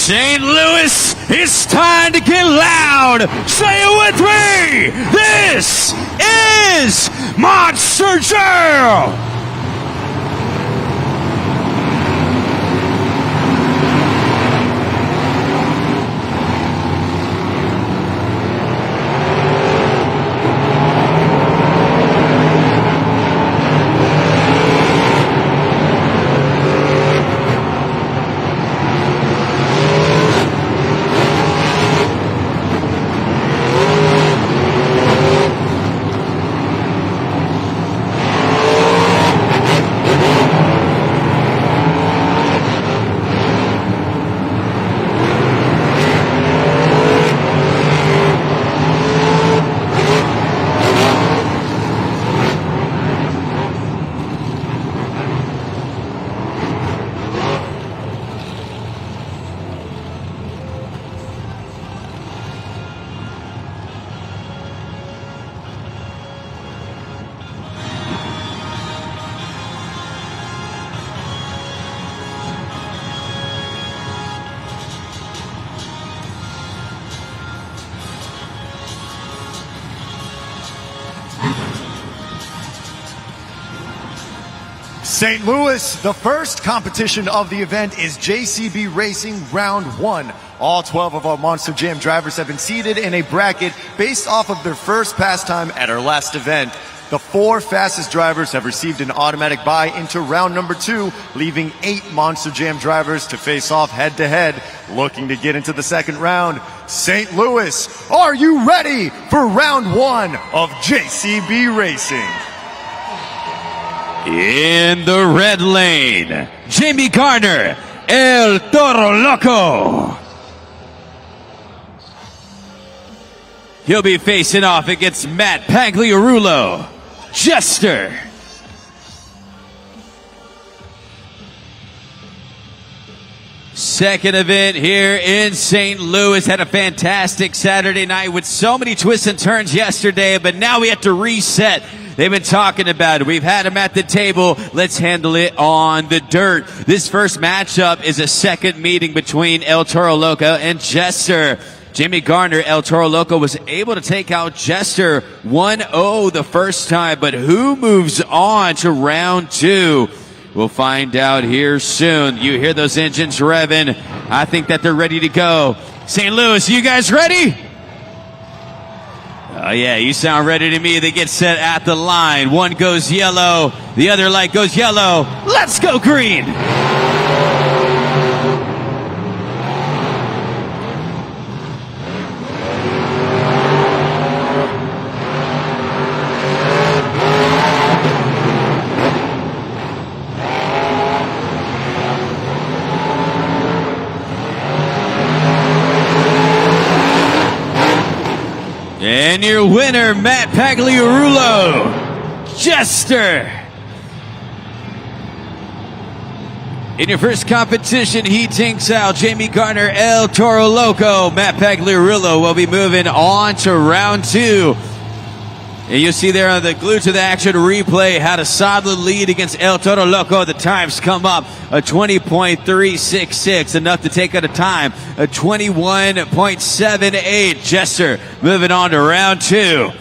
St. Louis, it's time to get loud. Say it with me. This is Monster Jam. St. Louis, the first competition of the event is JCB Racing Round 1. All 12 of our Monster Jam drivers have been seated in a bracket based off of their first pastime at our last event. The 4 fastest drivers have received an automatic bye into round number 2, leaving 8 Monster Jam drivers to face off head-to-head, looking to get into the second round. St. Louis, are you ready for round 1 of JCB Racing? In the red lane, Jamie Garner, El Toro Loco. He'll be facing off against Matt Pagliarulo, Jester. Second event here in St. Louis. Had a fantastic Saturday night with so many twists and turns yesterday, but now we have to reset. They've been talking about it. We've had them at the table. Let's handle it on the dirt. This first matchup is a second meeting between El Toro Loco and Jester. Jamie Garner, El Toro Loco, was able to take out Jester 1-0 the first time, but who moves on to round 2? We'll find out here soon. You hear those engines revving. I think that they're ready to go. St. Louis, you guys ready? Oh yeah, you sound ready to me. They get set at the line. One goes yellow, the other light goes yellow. Let's go green. And your winner, Matt Pagliarulo, Jester. In your first competition, he takes out Jamie Garner, El Toro Loco. Matt Pagliarulo will be moving on to round 2. And you see there on the Glued to the Action replay, had a solid lead against El Toro Loco. The times come up, a 20.366, enough to take out a time, a 21.78. Jester moving on to round 2.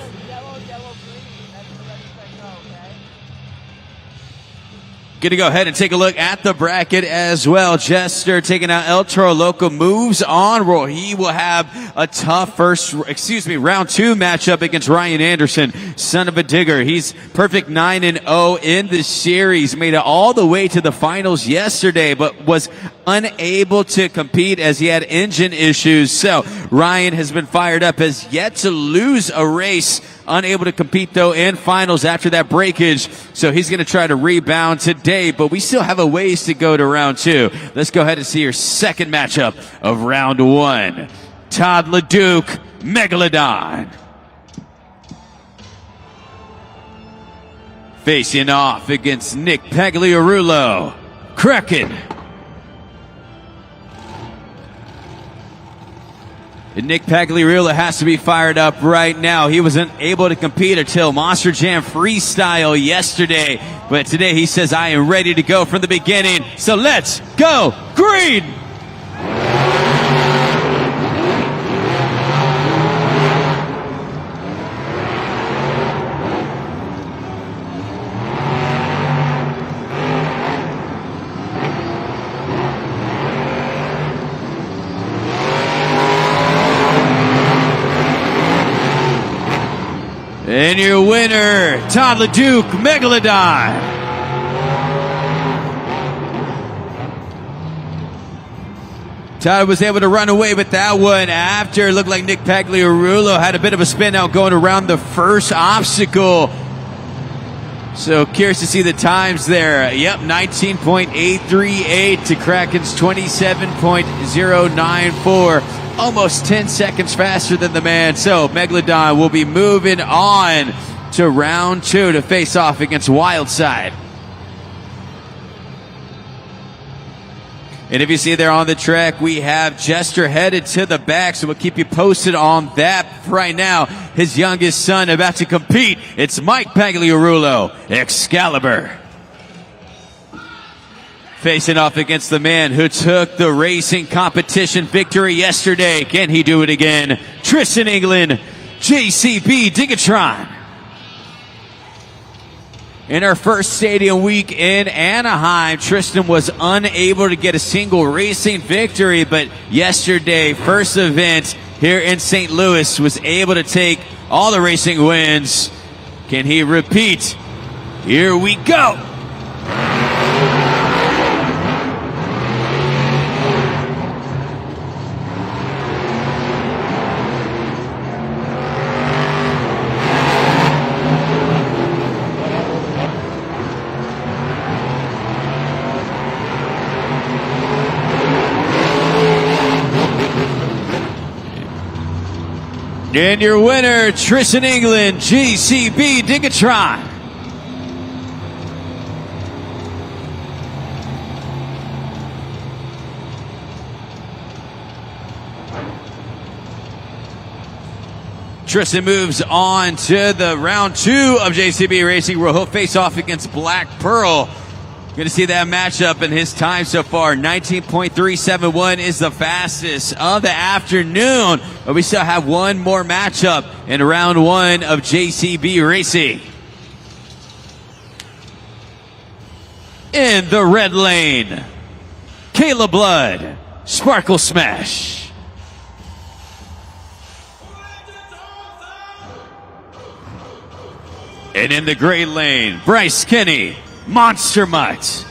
Gonna go ahead and take a look at the bracket as well. Jester taking out El Toro Loco moves on. He will have a tough round 2 matchup against Ryan Anderson, son of a digger. He's perfect 9-0 in the series. Made it all the way to the finals yesterday, but was unable to compete as he had engine issues. So Ryan has been fired up, has yet to lose a race, unable to compete though in finals after that breakage. So he's going to try to rebound today, but we still have a ways to go to round 2. Let's go ahead and see your second matchup of round 1. Todd LeDuc, Megalodon. Facing off against Nick Pagliarulo, Kraken. And Nick Pagliarulo has to be fired up right now. He wasn't able to compete until Monster Jam Freestyle yesterday. But today he says, I am ready to go from the beginning. So let's go green! And your winner, Todd LeDuc, Megalodon. Todd was able to run away with that one after it looked like Nick Pagliarulo had a bit of a spin out going around the first obstacle. So curious to see the times there. Yep, 19.838 to Kraken's 27.094. Almost 10 seconds faster than the man. So Megalodon will be moving on to round 2 to face off against Wildside. And if you see there on the track, we have Jester headed to the back, so we'll keep you posted on that. Right now, his youngest son about to compete. It's Mike Pagliarulo, Excalibur. Facing off against the man who took the racing competition victory yesterday. Can he do it again? Tristan England, JCB Digatron. In our first stadium week in Anaheim, Tristan was unable to get a single racing victory, but yesterday, first event here in St. Louis, was able to take all the racing wins. Can he repeat? Here we go. And your winner, Tristan England, GCB Digatron. Tristan moves on to the round 2 of JCB Racing, where he'll face off against Black Pearl. Going to see that matchup, and his time so far, 19.371 is the fastest of the afternoon. But we still have one more matchup in round 1 of JCB Racing. In the red lane, Kayla Blood, Sparkle Smash. And in the gray lane, Bryce Kenny, Monster Mutt.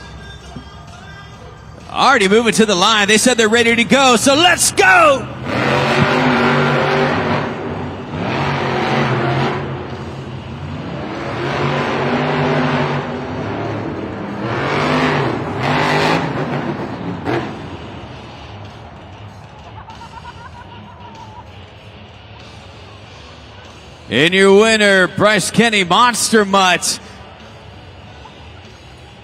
Already moving to the line. They said they're ready to go, so let's go! And your winner, Bryce Kenny, Monster Mutt,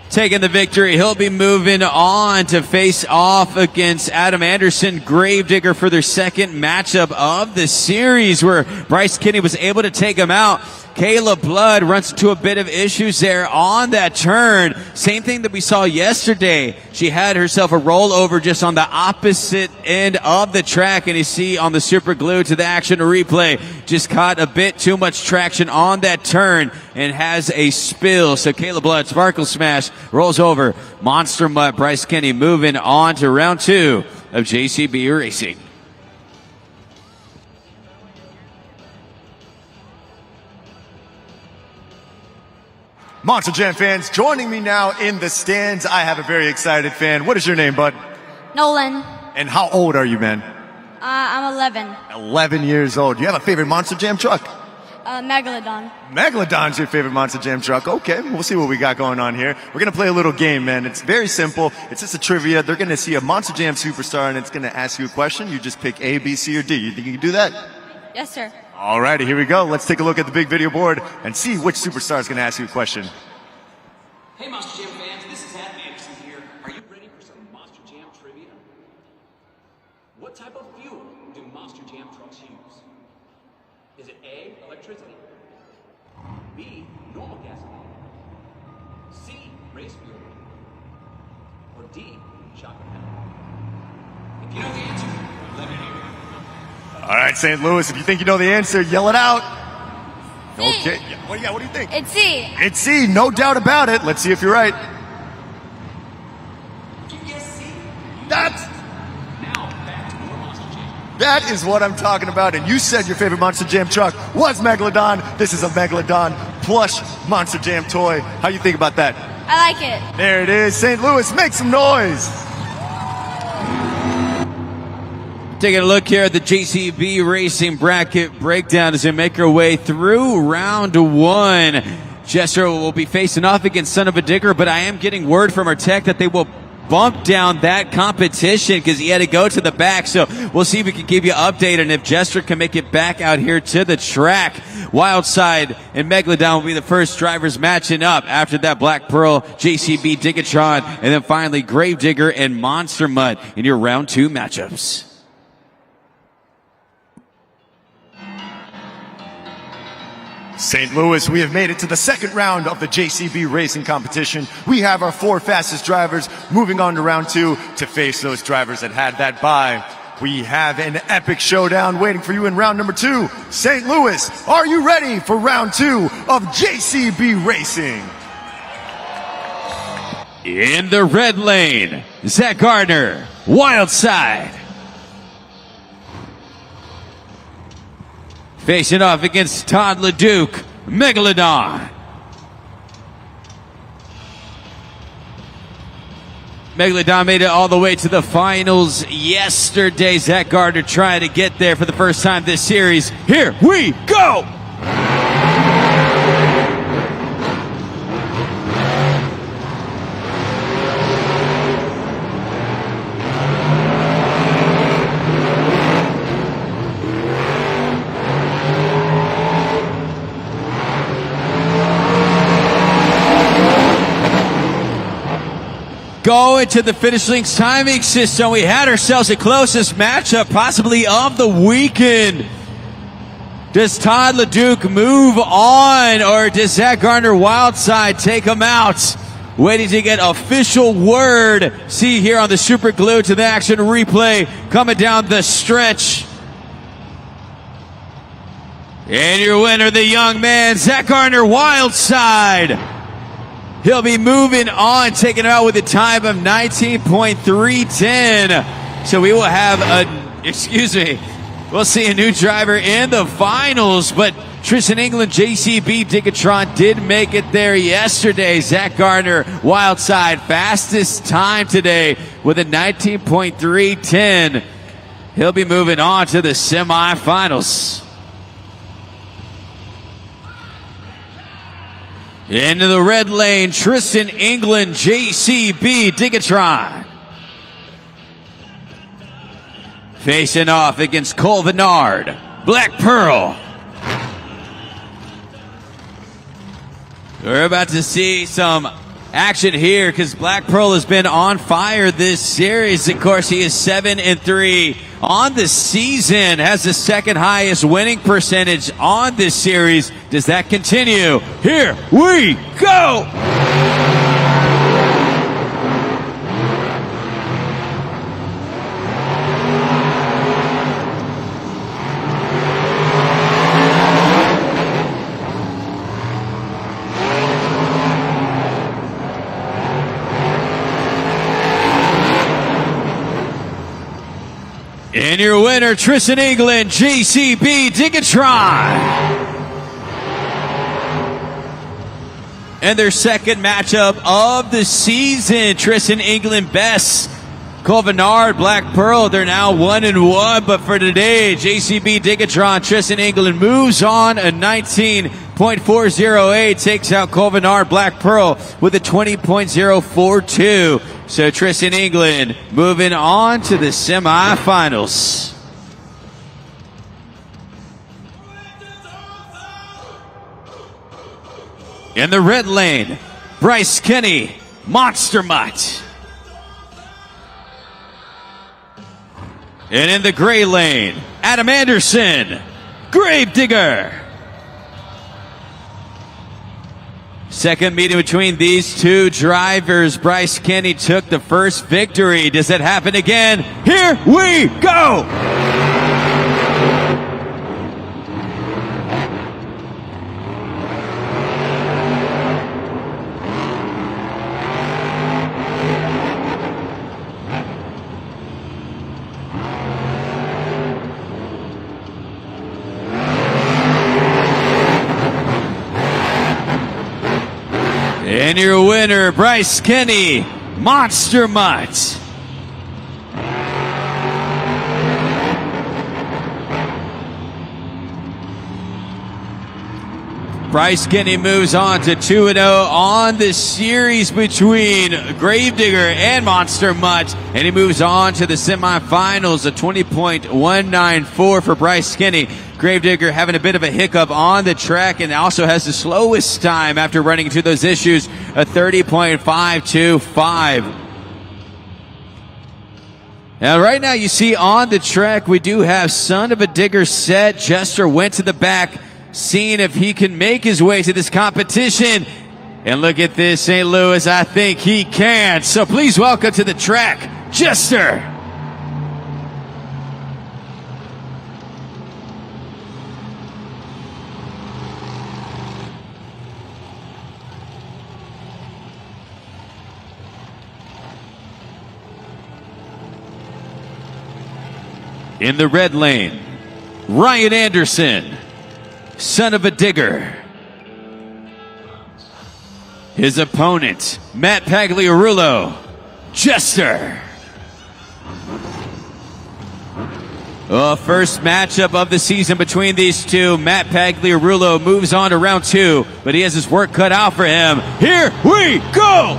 taking the victory. He'll be moving on to face off against Adam Anderson, Gravedigger, for their second matchup of the series, where Bryce Kenny was able to take him out. Kayla Blood runs into a bit of issues there on that turn. Same thing that we saw yesterday. She had herself a rollover just on the opposite end of the track, and you see on the super glue to the action replay, just caught a bit too much traction on that turn and has a spill. So Kayla Blood, Sparkle Smash, rolls over Monster Mutt. Bryce Kenny moving on to round 2 of JCB Racing. Monster Jam fans, joining me now in the stands, I have a very excited fan. What is your name, bud? Nolan. And how old are you, man? I'm 11. 11 years old. Do you have a favorite Monster Jam truck? Megalodon. Megalodon's your favorite Monster Jam truck. Okay, we'll see what we got going on here. We're going to play a little game, man. It's very simple. It's just a trivia. They're going to see a Monster Jam superstar, and it's going to ask you a question. You just pick A, B, C, or D. You think you can do that? Yes, sir. All righty, here we go. Let's take a look at the big video board and see which superstar is going to ask you a question. Hey Monster Jam fans, this is Adam Anderson here. Are you ready for some Monster Jam trivia? What type of fuel do Monster Jam trucks use? Is it A, electricity, B, normal gasoline, C, race fuel, or D, chocolate powder? If you know the answer, let me know. All right, St. Louis, if you think you know the answer, yell it out. C. Okay. What do you think? It's C. It's C, no doubt about it. Let's see if you're right. Did you guess C? That's... Now back to more Monster Jam. That is what I'm talking about. And you said your favorite Monster Jam truck was Megalodon. This is a Megalodon plush Monster Jam toy. How you think about that? I like it. There it is. St. Louis, make some noise. Taking a look here at the JCB Racing bracket breakdown as they make our way through round one. Jester will be facing off against Son of a Digger, but I am getting word from our tech that they will bump down that competition because he had to go to the back. So we'll see if we can give you an update and if Jester can make it back out here to the track. Wildside and Megalodon will be the first drivers matching up. After that, Black Pearl, JCB, Digatron, and then finally Gravedigger and Monster Mud in your round two matchups. St. Louis, we have made it to the second round of the JCB racing competition. We have our four fastest drivers moving on to round two to face those drivers that had that bye. We have an epic showdown waiting for you in round number two. St. Louis, are you ready for round two of JCB racing? In the red lane, Zach Gardner, Wildside. Facing off against Todd LeDuc, Megalodon. Megalodon made it all the way to the finals yesterday. Zach Gardner trying to get there for the first time this series. Here we go! Going to the finish link's timing system. We had ourselves the closest matchup possibly of the weekend. Does Todd LeDuc move on or does Zach Gardner Wildside take him out? Waiting to get official word. See here on the Super Glue to the Action replay coming down the stretch. And your winner, the young man, Zach Gardner Wildside. He'll be moving on, taking it out with a time of 19.310. So we will have we'll see a new driver in the finals, but Tristan England, JCB, Digatron did make it there yesterday. Zach Gardner, Wildside, fastest time today with a 19.310. He'll be moving on to the semifinals. Into the red lane, Tristan England, JCB, Digatron. Facing off against Cole Vinard, Black Pearl. We're about to see some action here because Black Pearl has been on fire this series. Of course, he is 7-3 on the season, has the second highest winning percentage on this series. Does that continue? Here we go! And your winner, Tristan England, JCB, Digatron. And their second matchup of the season, Tristan England best Colvinard, Black Pearl, they're now 1-1. But for today, JCB, Digatron, Tristan England moves on a 19.408, takes out Colvinard, Black Pearl with a 20.042. So Tristan England moving on to the semifinals. In the red lane, Bryce Kenny, Monster Mutt. And in the gray lane, Adam Anderson, Gravedigger. Second meeting between these two drivers. Bryce Kenny took the first victory. Does it happen again? Here we go! And your winner, Bryce Kenny, Monster Mutt. Bryce Kenny moves on to 2-0 on the series between Gravedigger and Monster Mutt. And he moves on to the semifinals, a 20.194 for Bryce Kenny. Gravedigger having a bit of a hiccup on the track and also has the slowest time after running into those issues, a 30.525. Now, right now you see on the track, we do have Son of a Digger set. Jester went to the back, seeing if he can make his way to this competition. And look at this, St. Louis, I think he can. So please welcome to the track, Jester. In the red lane, Ryan Anderson, Son of a Digger. His opponent, Matt Pagliarulo, Jester. First matchup of the season between these two. Matt Pagliarulo moves on to round two, but he has his work cut out for him. Here we go!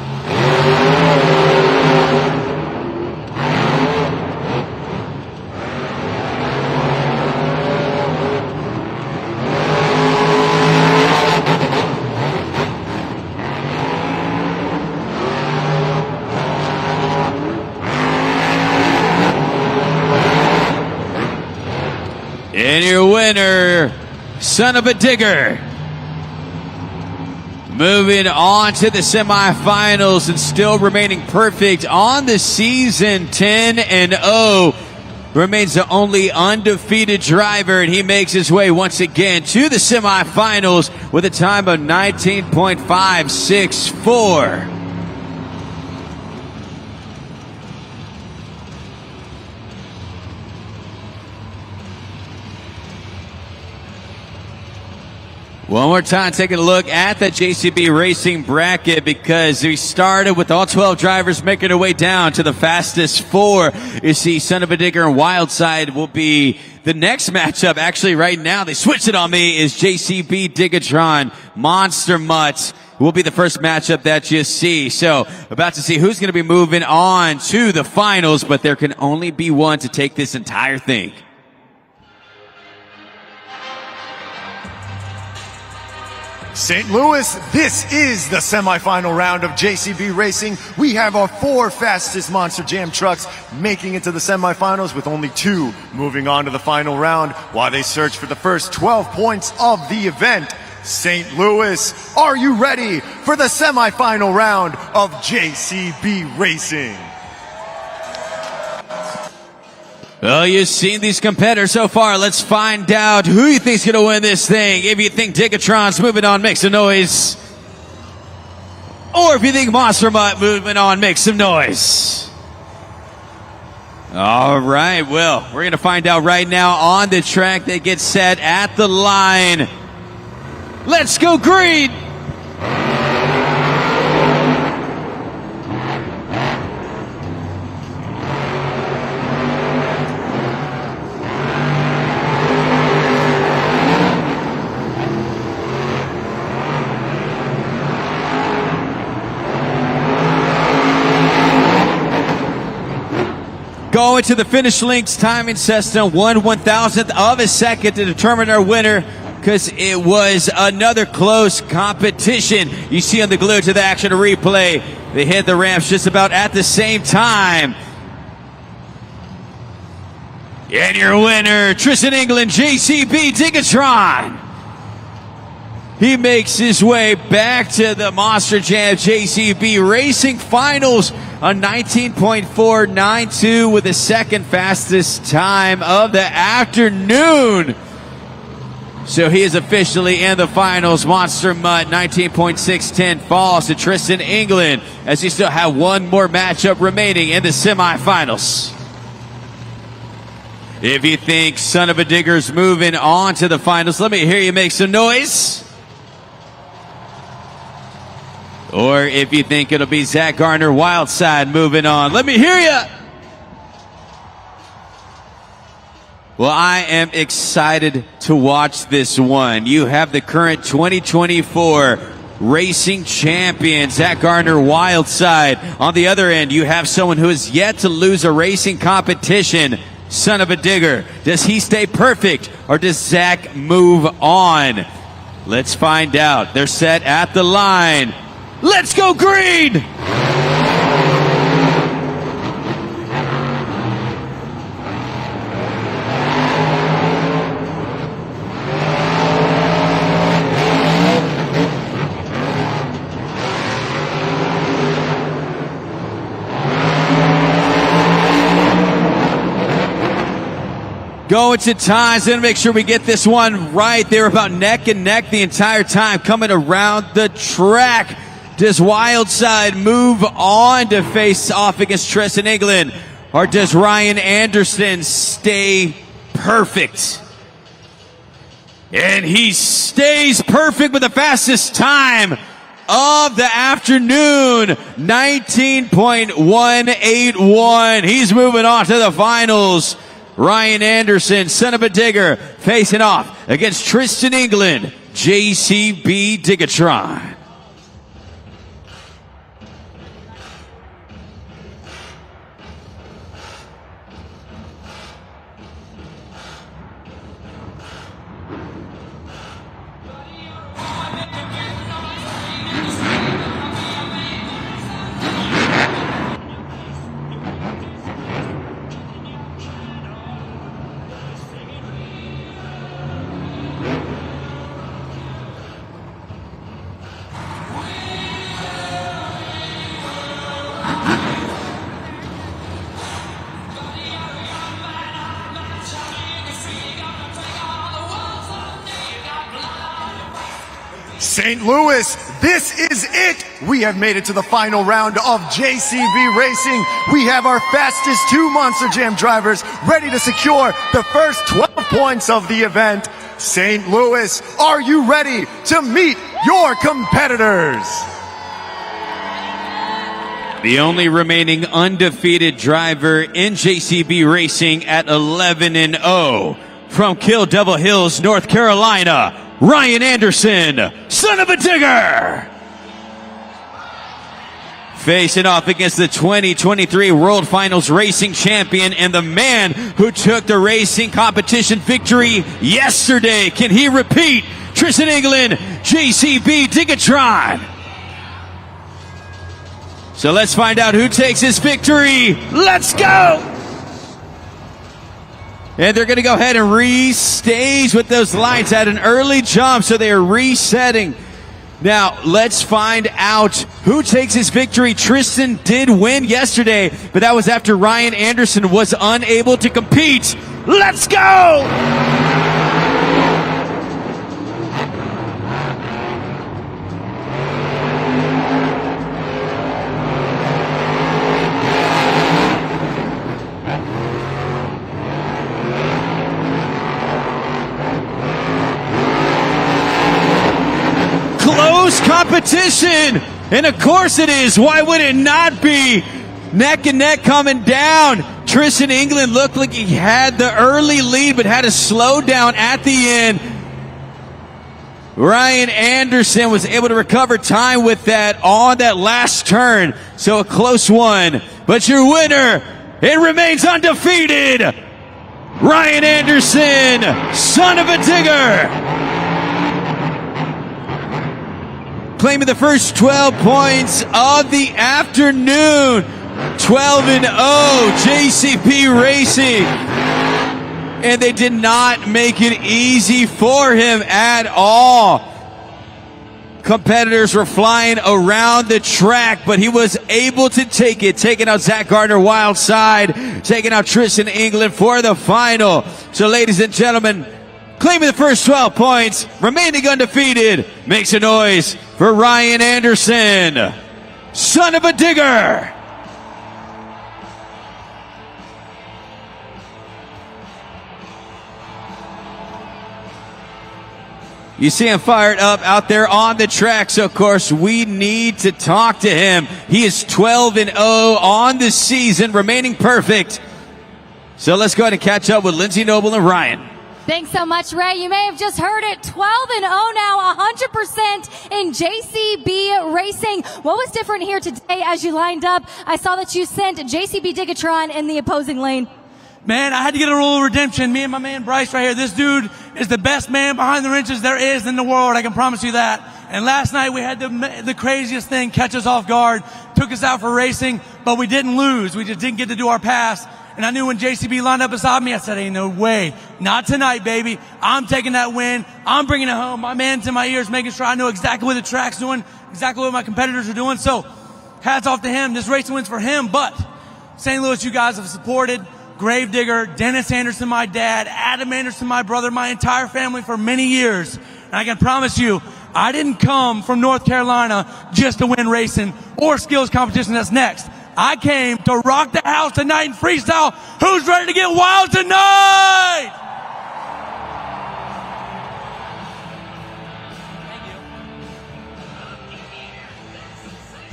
And your winner, Son of a Digger. Moving on to the semifinals and still remaining perfect on the season, 10-0. Remains the only undefeated driver, and he makes his way once again to the semifinals with a time of 19.564. One more time, taking a look at the JCB Racing bracket, because we started with all 12 drivers making their way down to the fastest four. You see Son of a Digger and Wildside will be the next matchup. Actually, right now, they switched it on me, is JCB Digatron, Monster Mutt will be the first matchup that you see. So, about to see who's going to be moving on to the finals, but there can only be one to take this entire thing. St. Louis, this is the semifinal round of JCB Racing. We have our four fastest Monster Jam trucks making it to the semifinals, with only two moving on to the final round while they search for the first 12 points of the event. St. Louis, are you ready for the semifinal round of JCB Racing? Well, you've seen these competitors so far. Let's find out who you think's going to win this thing. If you think Digatron's moving on, make some noise. Or if you think Monster Mutt moving on, make some noise. All right, well, we're going to find out right now on the track. They get set at the line. Let's go green! Going to the finish links timing system, 1/1000th of a second to determine our winner, because it was another close competition. You see on the Glued to the Action replay, they hit the ramps just about at the same time. And your winner, Tristan England, JCB Digatron. He makes his way back to the Monster Jam JCB Racing Finals on 19.492 with the second fastest time of the afternoon. So he is officially in the finals. Monster Mutt 19.610 falls to Tristan England as he still have one more matchup remaining in the semifinals. If you think Son of a Digger's moving on to the finals, let me hear you make some noise. Or if you think it'll be Zach Garner Wildside moving on, let me hear you. Well, I am excited to watch this one. You have the current 2024 racing champion, Zach Garner Wildside. On the other end, you have someone who has yet to lose a racing competition, Son of a Digger. Does he stay perfect or does Zach move on? Let's find out. They're set at the line. Let's go green! Going to times, gonna make sure we get this one right. They were about neck and neck the entire time coming around the track. Does Wildside move on to face off against Tristan England? Or does Ryan Anderson stay perfect? And he stays perfect with the fastest time of the afternoon, 19.181. He's moving on to the finals. Ryan Anderson, Son of a Digger, facing off against Tristan England, JCB Digatron. St. Louis, this is it. We have made it to the final round of JCB Racing. We have our fastest two Monster Jam drivers ready to secure the first 12 points of the event. St. Louis, are you ready to meet your competitors? The only remaining undefeated driver in JCB Racing at 11-0 from Kill Devil Hills, North Carolina, Ryan Anderson, Son of a Digger. Facing off against the 2023 World Finals Racing Champion and the man who took the racing competition victory yesterday. Can he repeat? Tristan England, JCB Digatron. So let's find out who takes this victory. Let's go! And they're going to go ahead and restage with those lights at an early jump, so they are resetting. Now, let's find out who takes this victory. Tristan did win yesterday, but that was after Ryan Anderson was unable to compete. Let's go! Competition, and of course it is. Why would it not be? Neck and neck coming down. Tristan England looked like he had the early lead but had to slow down at the end. Ryan Anderson was able to recover time with that on that last turn, so a close one. But your winner, It remains undefeated. Ryan Anderson, son of a digger. Claiming the first 12 points of the afternoon. 12-0, JCB Racing. And they did not make it easy for him at all. Competitors were flying around the track, but he was able to take it, taking out Zach Gardner wild side, taking out Tristan England for the final. So ladies and gentlemen, claiming the first 12 points, remaining undefeated, makes a noise for Ryan Anderson, son of a digger. You see him fired up out there on the track, so of course we need to talk to him. He is 12-0 on the season, remaining perfect. So let's go ahead and catch up with Lindsay Noble and Ryan. Thanks so much, Ray. You may have just heard it. 12-0 now, 100% in JCB Racing. What was different here today as you lined up? I saw that you sent JCB Digatron in the opposing lane. Man, I had to get a roll of redemption. Me and my man Bryce right here. This dude is the best man behind the wrenches there is in the world. I can promise you that. And last night we had the craziest thing catch us off guard, took us out for racing, but we didn't lose. We just didn't get to do our pass. And I knew when JCB lined up beside me, I said, ain't no way. Not tonight, baby. I'm taking that win. I'm bringing it home. My man's in my ears, making sure I know exactly what the track's doing, exactly what my competitors are doing. So hats off to him. This racing wins for him. But St. Louis, you guys have supported. Gravedigger, Dennis Anderson, my dad, Adam Anderson, my brother, my entire family for many years. And I can promise you, I didn't come from North Carolina just to win racing or skills competition that's next. I came to rock the house tonight in freestyle. Who's ready to get wild tonight?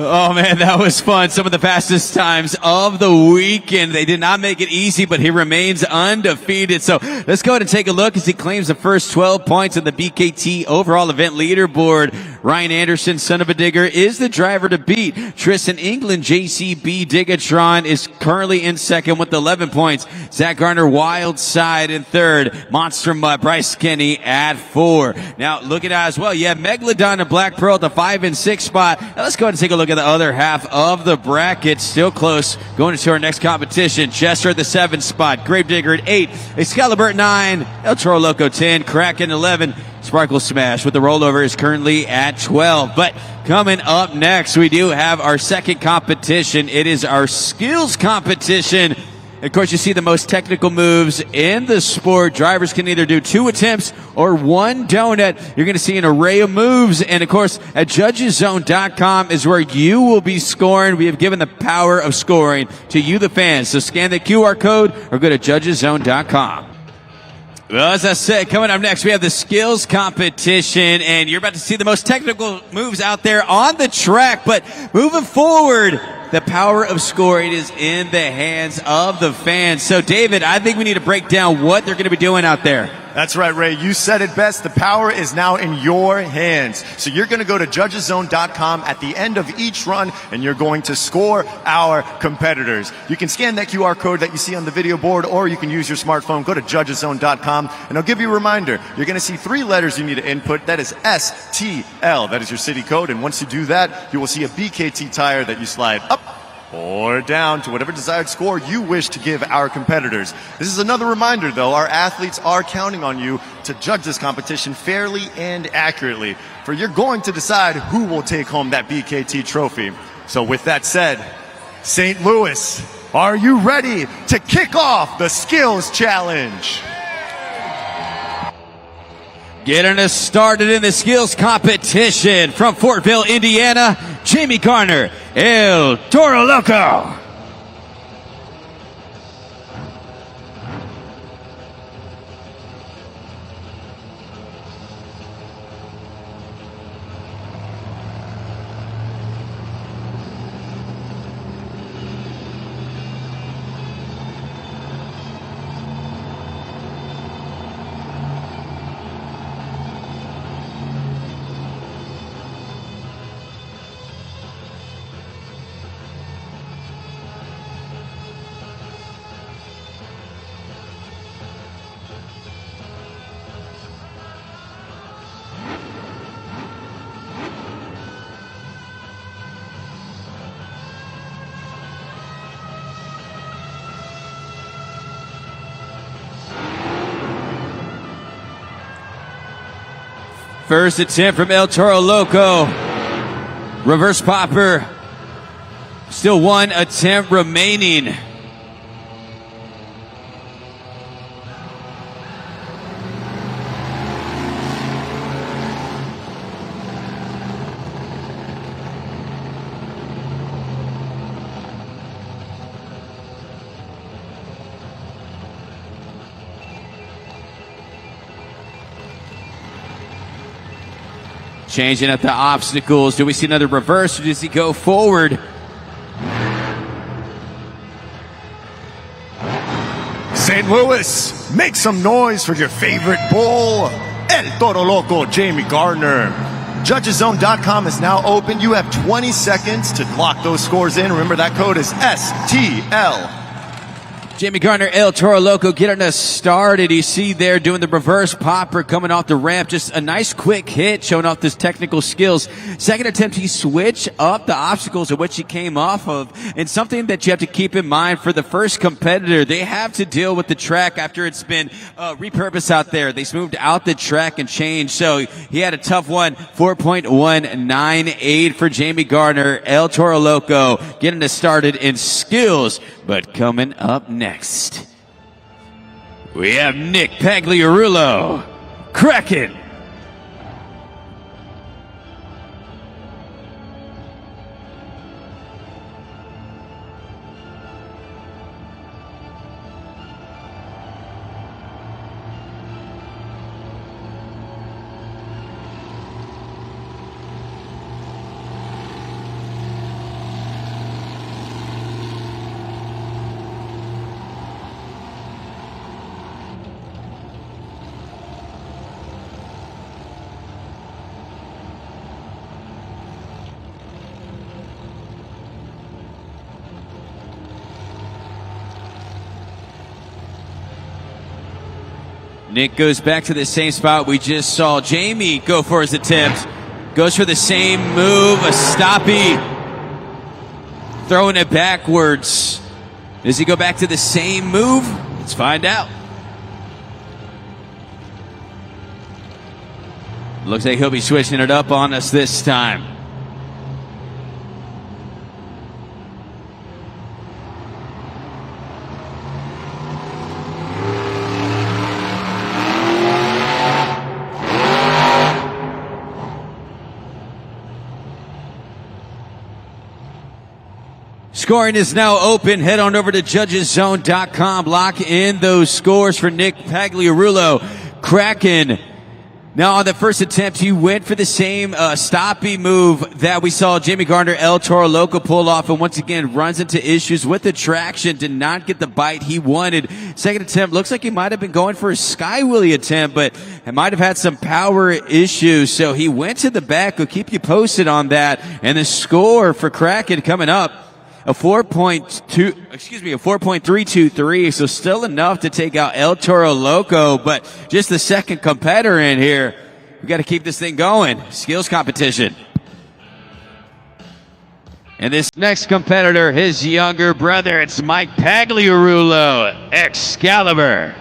Oh man, that was fun. Some of the fastest times of the weekend. They did not make it easy, but he remains undefeated. So let's go ahead and take a look as he claims the first 12 points on the BKT overall event leaderboard. Ryan Anderson, son of a digger, is the driver to beat. Tristan England, JCB Digatron, is currently in second with 11 points. Zach Garner, wild side in third. Monster Mutt, Bryce Kenny at 4. Now look at that as well. You have Megalodon and Black Pearl at the 5 and 6 spot. Now let's go ahead and take a look at the other half of the bracket. Still close. Going into our next competition. Chester at the 7th spot. Gravedigger at 8. Excalibur at 9. El Toro Loco 10. Kraken 11. Sparkle Smash with the rollover is currently at 12. But coming up next, we do have our second competition. It is our skills competition. Of course, you see the most technical moves in the sport. Drivers can either do 2 attempts or 1 donut. You're going to see an array of moves. And of course, at judgeszone.com is where you will be scoring. We have given the power of scoring to you, the fans. So scan the QR code or go to judgeszone.com. Well, as I said, coming up next, we have the skills competition, and you're about to see the most technical moves out there on the track. But moving forward, the power of scoring is in the hands of the fans. So, David, I think we need to break down what they're going to be doing out there. That's right, Ray. You said it best. The power is now in your hands. So you're going to go to judgeszone.com at the end of each run, and you're going to score our competitors. You can scan that QR code that you see on the video board, or you can use your smartphone. Go to judgeszone.com, and I'll give you a reminder. You're going to see 3 letters you need to input. That is STL. That is your city code, and once you do that, you will see a BKT tire that you slide up or down to whatever desired score you wish to give our competitors. This is another reminder, though. Our athletes are counting on you to judge this competition fairly and accurately, for you're going to decide who will take home that BKT trophy. So with that said, St. Louis, are you ready to kick off the Skills Challenge? Getting us started in the skills competition from Fortville, Indiana, Jamie Garner, El Toro Loco. First attempt from El Toro Loco. Reverse popper. Still one attempt remaining. Changing up the obstacles. Do we see another reverse or does he go forward? St. Louis, make some noise for your favorite bull, El Toro Loco, Jamie Gardner. Judgeszone.com is now open. You have 20 seconds to lock those scores in. Remember, that code is STL. Jamie Gardner, El Toro Loco getting us started. You see there doing the reverse popper coming off the ramp. Just a nice quick hit showing off his technical skills. Second attempt, he switched up the obstacles of which he came off of. And something that you have to keep in mind for the first competitor, they have to deal with the track after it's been repurposed out there. They moved out the track and changed. So he had a tough one. 4.198 for Jamie Gardner. El Toro Loco getting us started in skills. But coming up next, we have Nick Pagliarulo, Kraken. Nick goes back to the same spot we just saw Jamie go for his attempt. Goes for the same move, a stoppie. Throwing it backwards. Does he go back to the same move? Let's find out. Looks like he'll be switching it up on us this time. Scoring is now open. Head on over to judgeszone.com. Lock in those scores for Nick Pagliarulo. Kraken. Now on the first attempt, he went for the same stoppie move that we saw Jamie Gardner, El Toro Loco pull off, and once again runs into issues with the traction. Did not get the bite he wanted. Second attempt, looks like he might have been going for a sky wheelie attempt, but he might have had some power issues. So he went to the back. We'll keep you posted on that. And the score for Kraken coming up, a 4.323, so still enough to take out El Toro Loco, but just the second competitor in here. We got to keep this thing going. Skills competition. And this next competitor, his younger brother, it's Mike Pagliarulo, Excalibur.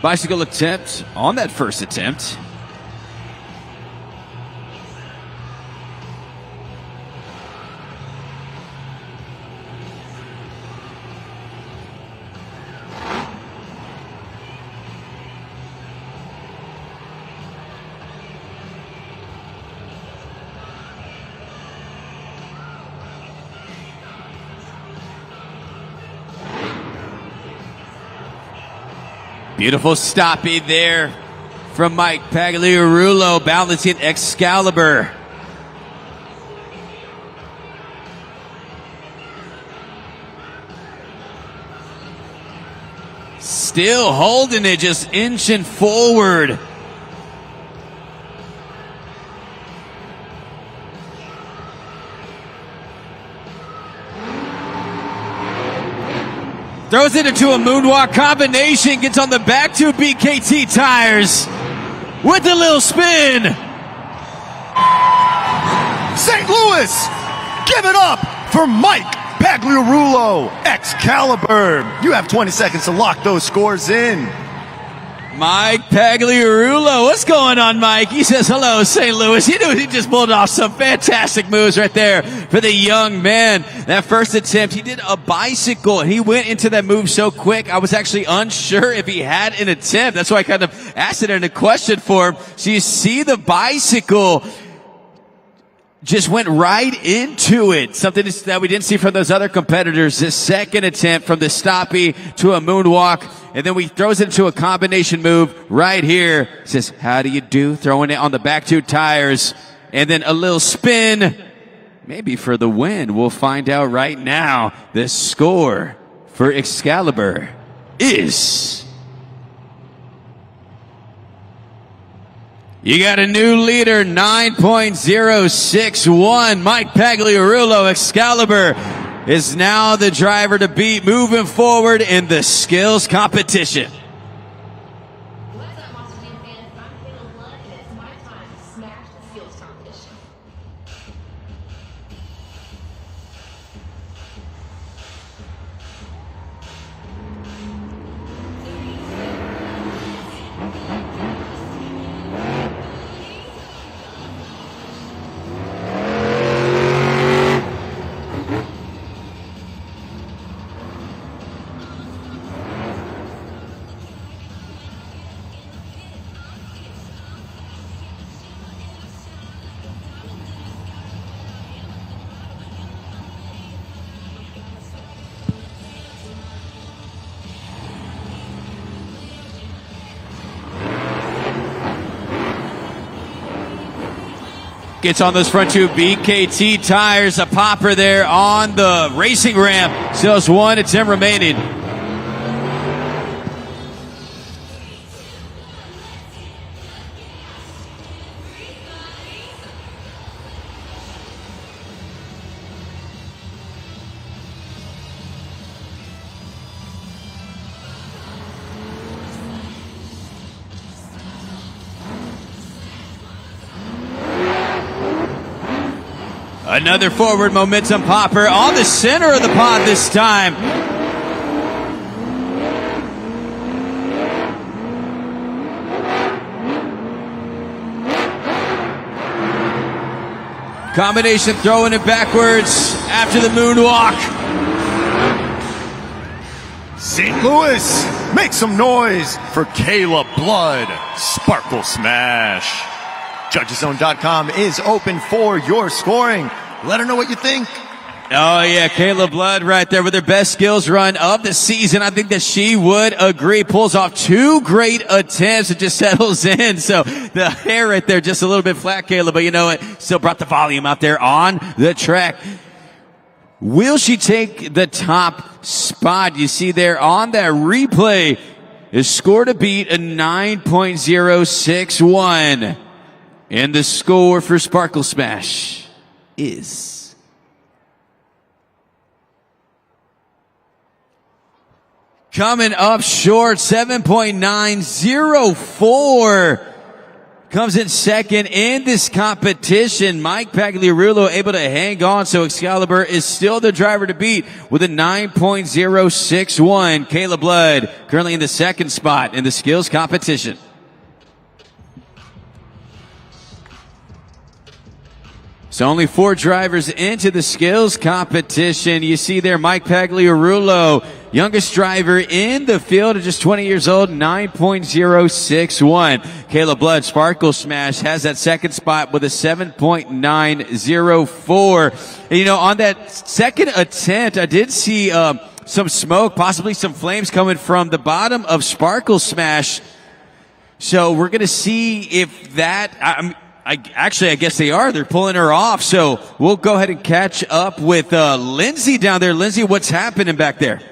Bicycle attempt on that first attempt. Beautiful stoppie there from Mike Pagliarulo, balancing Excalibur. Still holding it, just inching forward. Throws it into a moonwalk combination. Gets on the back two BKT tires with a little spin. St. Louis, give it up for Mike Pagliarulo, Excalibur. You have 20 seconds to lock those scores in. Mike Pagliarulo. What's going on, Mike? He says hello, St. Louis. You knew he just pulled off some fantastic moves right there for the young man. That first attempt, he did a bicycle. He went into that move so quick, I was actually unsure if he had an attempt. That's why I kind of asked it in a question for him. So you see the bicycle just went right into it. Something that we didn't see from those other competitors. This second attempt from the stoppie to a moonwalk. And then he throws it into a combination move right here. Says, how do you do? Throwing it on the back two tires. And then a little spin. Maybe for the win. We'll find out right now. The score for Excalibur is... You got a new leader, 9.061. Mike Pagliarulo. Excalibur is now the driver to beat moving forward in the skills competition. What's up, Monster Jam fans? I'm Caleb Blood, and it's my time to smash the skills competition. Gets on those front two BKT tires. A popper there on the racing ramp. Still has 1 attempt remaining. Another forward momentum popper on the center of the pod this time. Combination throwing it backwards after the moonwalk. St. Louis, make some noise for Caleb Blood, Sparkle Smash. JudgesZone.com is open for your scoring. Let her know what you think. Oh yeah, Caleb Blood right there with her best skills run of the season. I think that she would agree. Pulls off 2 great attempts. It just settles in. So the hair right there just a little bit flat, Caleb, but you know what? Still brought the volume out there on the track. Will she take the top spot? You see there on that replay is score to beat a 9.061. And the score for Sparkle Smash is coming up short, 7.904. Comes in second in this competition. Mike Pagliarulo able to hang on, so Excalibur is still the driver to beat with a 9.061. Caleb Blood currently in the second spot in the skills competition. So only 4 drivers into the skills competition. You see there Mike Pagliarulo, youngest driver in the field at just 20 years old, 9.061. Caleb Blood, Sparkle Smash, has that second spot with a 7.904. And you know, on that second attempt, I did see some smoke, possibly some flames coming from the bottom of Sparkle Smash. So we're going to see if that... I guess they are. They're pulling her off. So we'll go ahead and catch up with Lindsay down there. Lindsay, what's happening back there?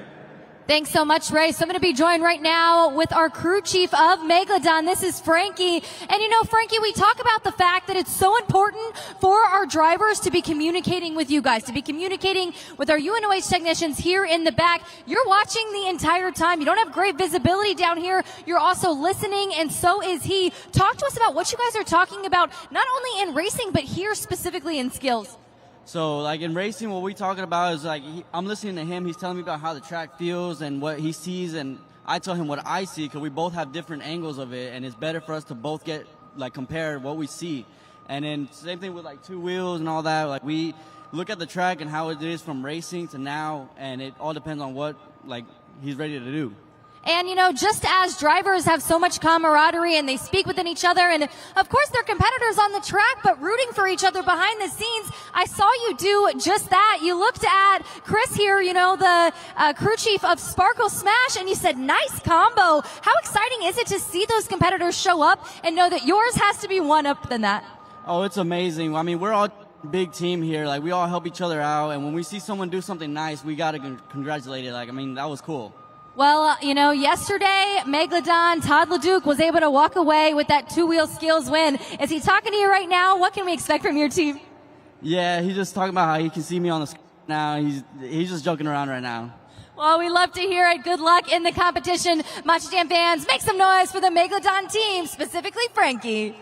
Thanks so much, Ray. So I'm going to be joined right now with our crew chief of Megalodon. This is Frankie. And you know, Frankie, we talk about the fact that it's so important for our drivers to be communicating with you guys, to be communicating with our UNOH technicians here in the back. You're watching the entire time. You don't have great visibility down here. You're also listening, and so is he. Talk to us about what you guys are talking about, not only in racing, but here specifically in skills. So, like, in racing, what we're talking about is, like, I'm listening to him. He's telling me about how the track feels and what he sees, and I tell him what I see because we both have different angles of it, and it's better for us to both get, like, compare what we see. And then same thing with, like, two wheels and all that. Like, we look at the track and how it is from racing to now, and it all depends on what, like, he's ready to do. And, you know, just as drivers have so much camaraderie and they speak within each other, and of course they're competitors on the track, but rooting for each other behind the scenes, I saw you do just that. You looked at Chris here, you know, the crew chief of Sparkle Smash, and you said, nice combo. How exciting is it to see those competitors show up and know that yours has to be one up than that? Oh, it's amazing. I mean, we're all a big team here. Like, we all help each other out, and when we see someone do something nice, we got to congratulate it. Like, I mean, that was cool. Well, you know, yesterday, Megalodon, Todd LeDuc was able to walk away with that two-wheel skills win. Is he talking to you right now? What can we expect from your team? Yeah, he's just talking about how he can see me on the screen now. He's just joking around right now. Well, we love to hear it. Good luck in the competition. Monster Jam fans, make some noise for the Megalodon team, specifically Frankie.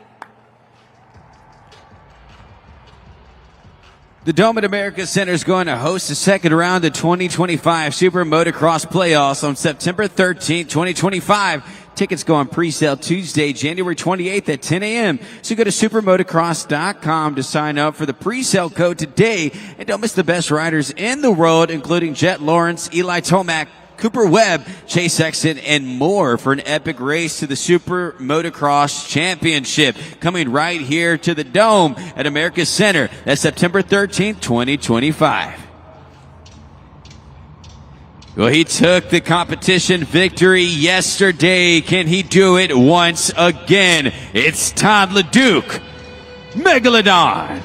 The Dome at America Center is going to host the second round of 2025 Super Motocross Playoffs on September 13th, 2025. Tickets go on pre-sale Tuesday, January 28th at 10 a.m. So go to supermotocross.com to sign up for the pre-sale code today. And don't miss the best riders in the world, including Jet Lawrence, Eli Tomac, Cooper Webb, Chase Sexton, and more for an epic race to the Super Motocross Championship. Coming right here to the Dome at America Center. That's September 13th, 2025. Well, he took the competition victory yesterday. Can he do it once again? It's Todd LeDuc, Megalodon.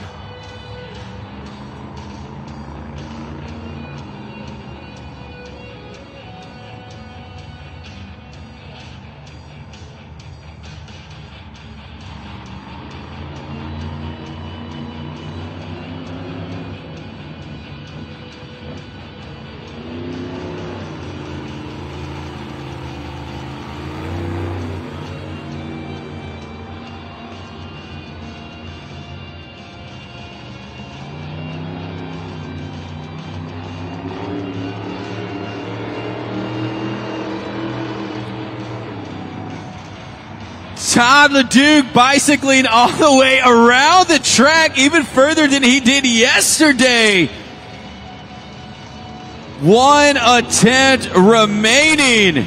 Todd LeDuc bicycling all the way around the track, even further than he did yesterday. One attempt remaining.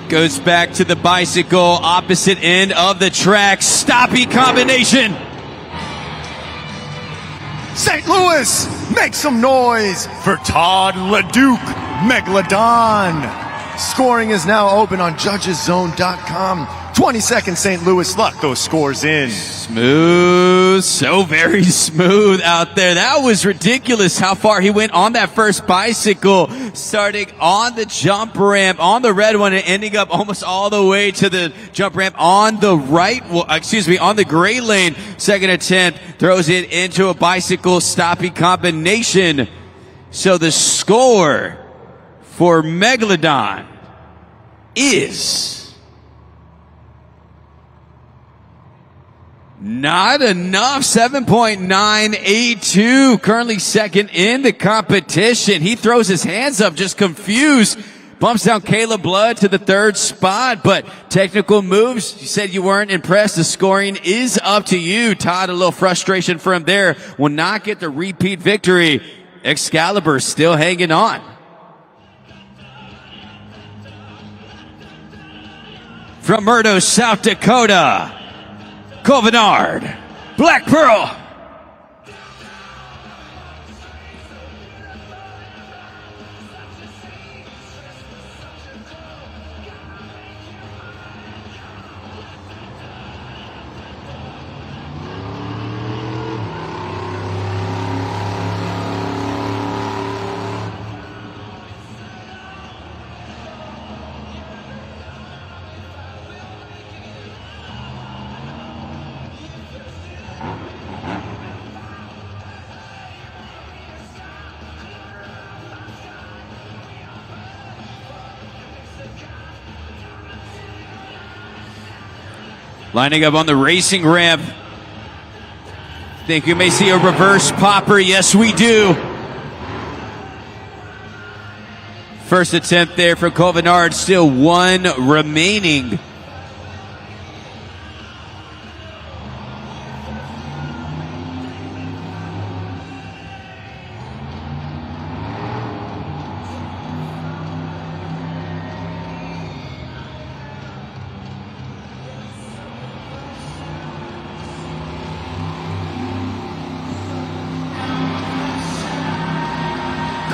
Goes back to the bicycle, opposite end of the track. Stoppy combination. St. Louis, make some noise for Todd LeDuc, Megalodon. Scoring is now open on judgeszone.com. 20 seconds, St. Louis. Lock those scores in. Smooth, so very smooth out there. That was ridiculous how far he went on that first bicycle, starting on the jump ramp on the red one and ending up almost all the way to the jump ramp on the right, on the gray lane. Second attempt, throws it into a bicycle stopping combination. So the score for Megalodon is not enough. 7.982. Currently second in the competition. He throws his hands up, just confused. Bumps down Caleb Blood to the third spot, but technical moves. You said you weren't impressed. The scoring is up to you. Todd, a little frustration for him there. Will not get the repeat victory. Excalibur still hanging on. From Murdo, South Dakota, Covenard, Black Pearl. Lining up on the racing ramp. Think we may see a reverse popper. Yes, we do. First attempt there for Cole Venard. Still one remaining.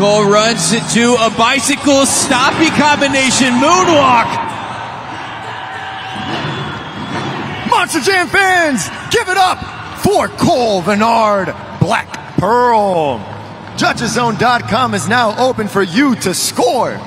Cole runs into a bicycle stoppy combination moonwalk. Monster Jam fans, give it up for Cole Venard, Black Pearl. JudgesZone.com is now open for you to score.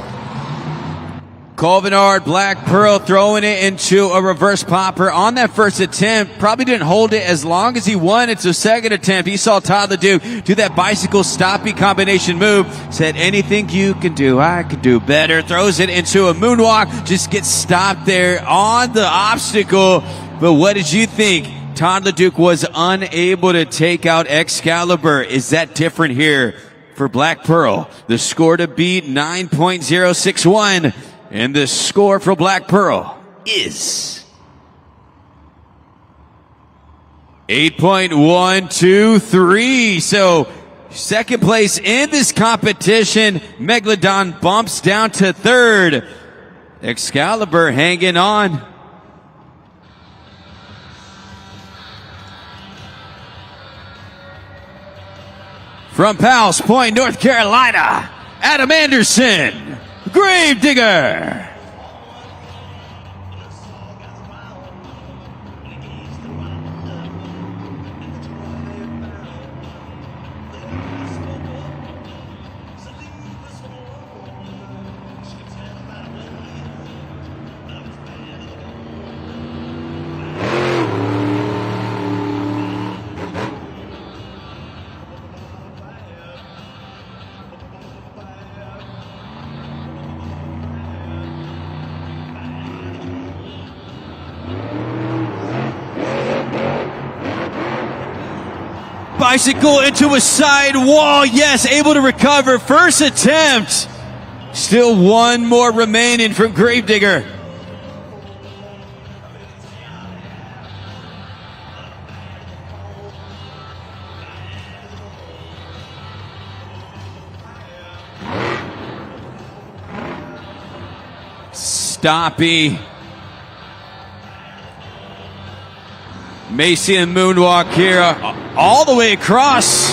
Cole Venard, Black Pearl throwing it into a reverse popper on that first attempt. Probably didn't hold it as long as he wanted. So second attempt, he saw Todd LeDuc do that bicycle stoppy combination move. Said, anything you can do, I can do better. Throws it into a moonwalk. Just gets stopped there on the obstacle. But what did you think? Todd LeDuc was unable to take out Excalibur. Is that different here for Black Pearl? The score to beat 9.061. And the score for Black Pearl is 8.123. So second place in this competition. Megalodon bumps down to third. Excalibur hanging on. From Powell's Point, North Carolina, Adam Anderson, Gravedigger. Bicycle into a side wall. Yes, able to recover. First attempt. Still one more remaining from Gravedigger. Stoppy. Macy and moonwalk here all the way across.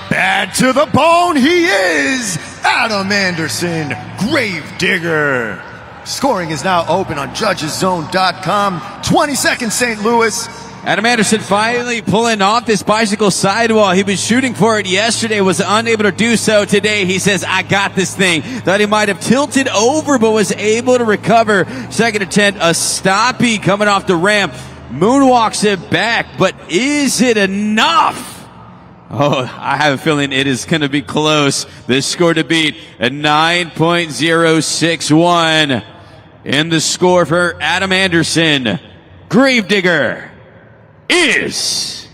Bad to the bone, he is Adam Anderson, Gravedigger. Scoring is now open on JudgesZone.com. 20 seconds, St. Louis. Adam Anderson finally pulling off this bicycle sidewall. He was shooting for it yesterday, was unable to do so today. He says, I got this thing. Thought he might have tilted over, but was able to recover. Second attempt, a stoppy coming off the ramp. Moonwalks it back, but is it enough? Oh, I have a feeling it is going to be close. This score to beat a 9.061. And the score for Adam Anderson, Gravedigger, is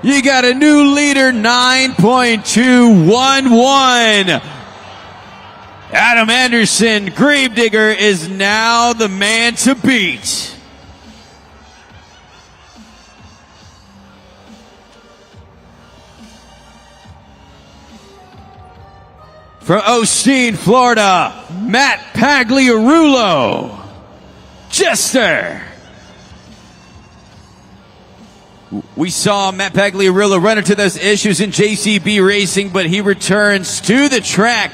you got a new leader, 9.211. Adam Anderson, Gravedigger, is now the man to beat. From Osteen, Florida, Matt Pagliarulo, Jester. We saw Matt Pagliarulo run into those issues in JCB Racing, but he returns to the track.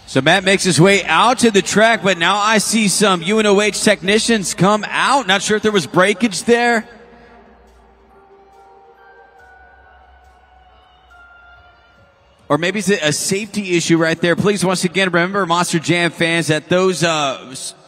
So Matt makes his way out to the track, but now I see some UNOH technicians come out. Not sure if there was breakage there. Or maybe it's a safety issue right there. Please, once again, remember, Monster Jam fans, that those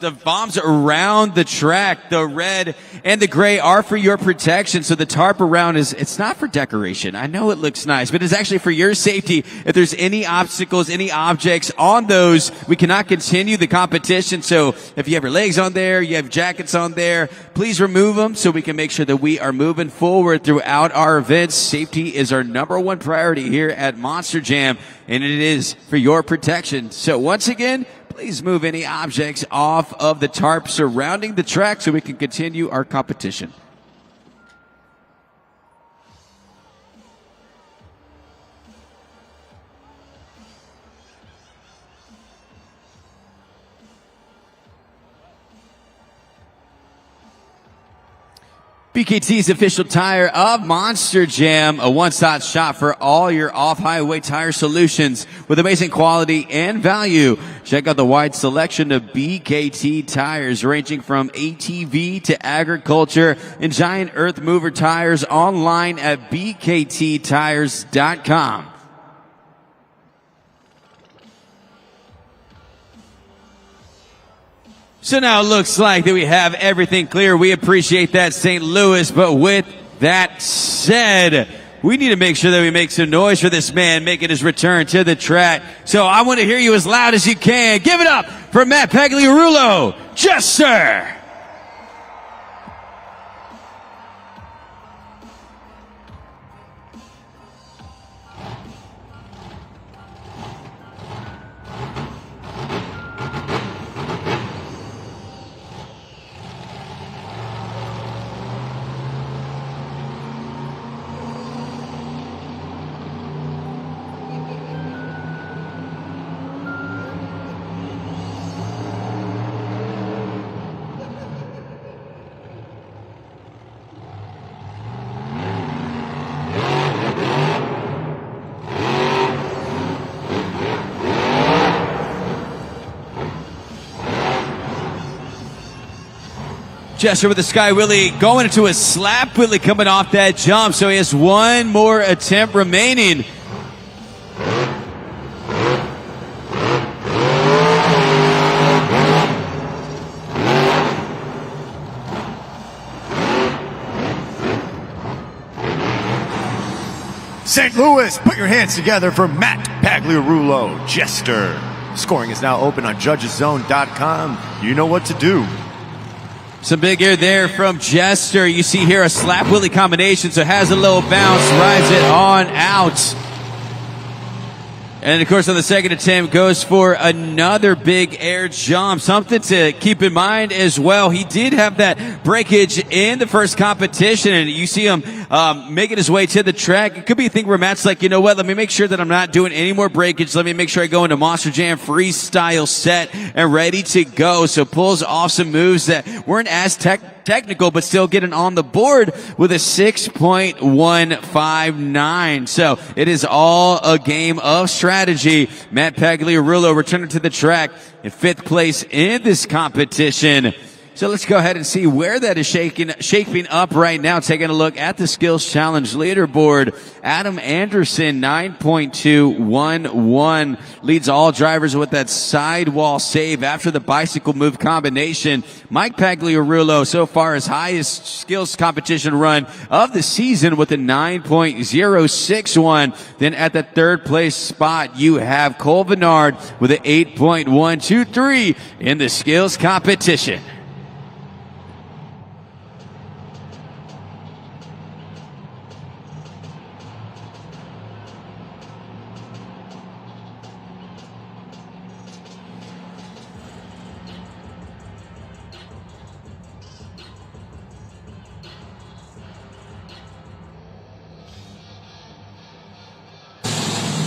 the bombs around the track, the red and the gray, are for your protection. So the tarp around it's not for decoration. I know it looks nice, but it's actually for your safety. If there's any obstacles, any objects on those, we cannot continue the competition. So if you have your legs on there, you have jackets on there, please remove them so we can make sure that we are moving forward throughout our events. Safety is our #1 priority here at Monster Jam, and it is for your protection. So once again, please move any objects off of the tarp surrounding the track so we can continue our competition. BKT's official tire of Monster Jam, a one-stop shop for all your off-highway tire solutions with amazing quality and value. Check out the wide selection of BKT tires ranging from ATV to agriculture and giant earth mover tires online at bkttires.com. So now it looks like that we have everything clear. We appreciate that, St. Louis. But with that said, we need to make sure that we make some noise for this man making his return to the track. So I want to hear you as loud as you can. Give it up for Matt Pagliarulo, Jester. Jester with the Sky Willy going into a slap Willy coming off that jump. So he has one more attempt remaining. St. Louis, put your hands together for Matt Pagliarulo, Jester. Scoring is now open on judgeszone.com. You know what to do. Some big air there from Jester. You see here a slap Willy combination, so has a little bounce, rides it on out. And of course on the second attempt goes for another big air jump. Something to keep in mind as well. He did have that breakage in the first competition, and you see him making his way to the track. It could be a thing where Matt's like, you know what, let me make sure that I'm not doing any more breakage. Let me make sure I go into Monster Jam freestyle set and ready to go. So pulls off some moves that weren't as technical, but still getting on the board with a 6.159. So it is all a game of strategy. Matt Pagliarulo returning to the track in 5th place in this competition. So let's go ahead and see where that is shaping up right now. Taking a look at the Skills Challenge leaderboard. Adam Anderson, 9.211, leads all drivers with that sidewall save after the bicycle move combination. Mike Pagliarulo, so far his highest skills competition run of the season with a 9.061. Then at the 3rd place spot, you have Cole Bernard with an 8.123 in the skills competition.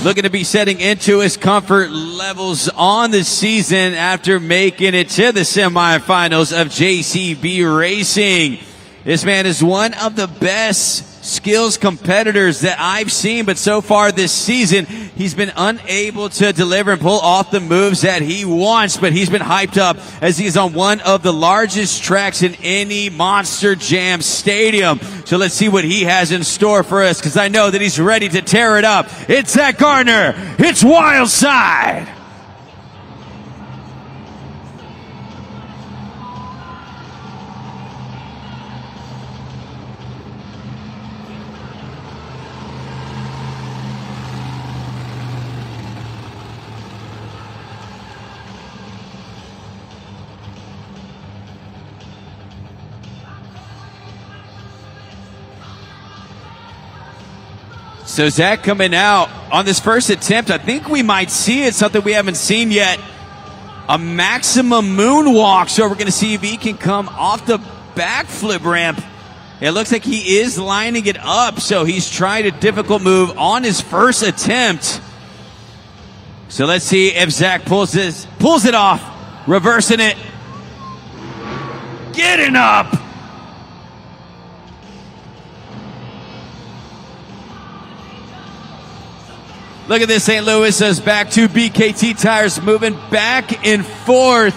Looking to be setting into his comfort levels on the season after making it to the semifinals of JCB Racing. This man is one of the best skills competitors that I've seen, but so far this season, he's been unable to deliver and pull off the moves that he wants, but he's been hyped up as he's on one of the largest tracks in any Monster Jam stadium. So let's see what he has in store for us, because I know that he's ready to tear it up. It's Zach Gardner. It's Wild Side. So Zach coming out on this first attempt. I think we might see it, something we haven't seen yet. A maximum moonwalk. So we're going to see if he can come off the backflip ramp. It looks like he is lining it up. So he's tried a difficult move on his first attempt. So let's see if Zach pulls it off. Reversing it. Getting up. Look at this, St. Louis says back to BKT tires, moving back and forth.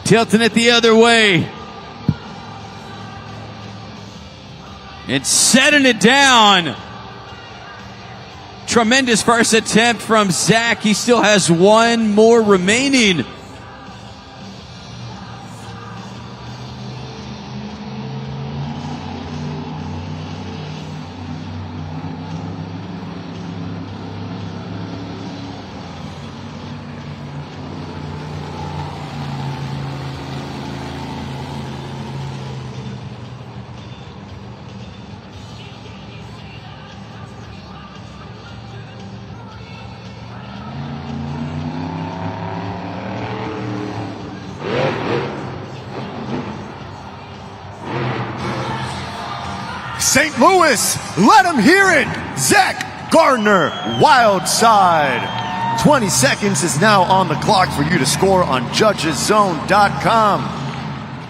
Tilting it the other way. And setting it down. Tremendous first attempt from Zach. He still has one more remaining. St. Louis, let them hear it. Zach Gardner, Wild Side. 20 seconds is now on the clock for you to score on judgeszone.com.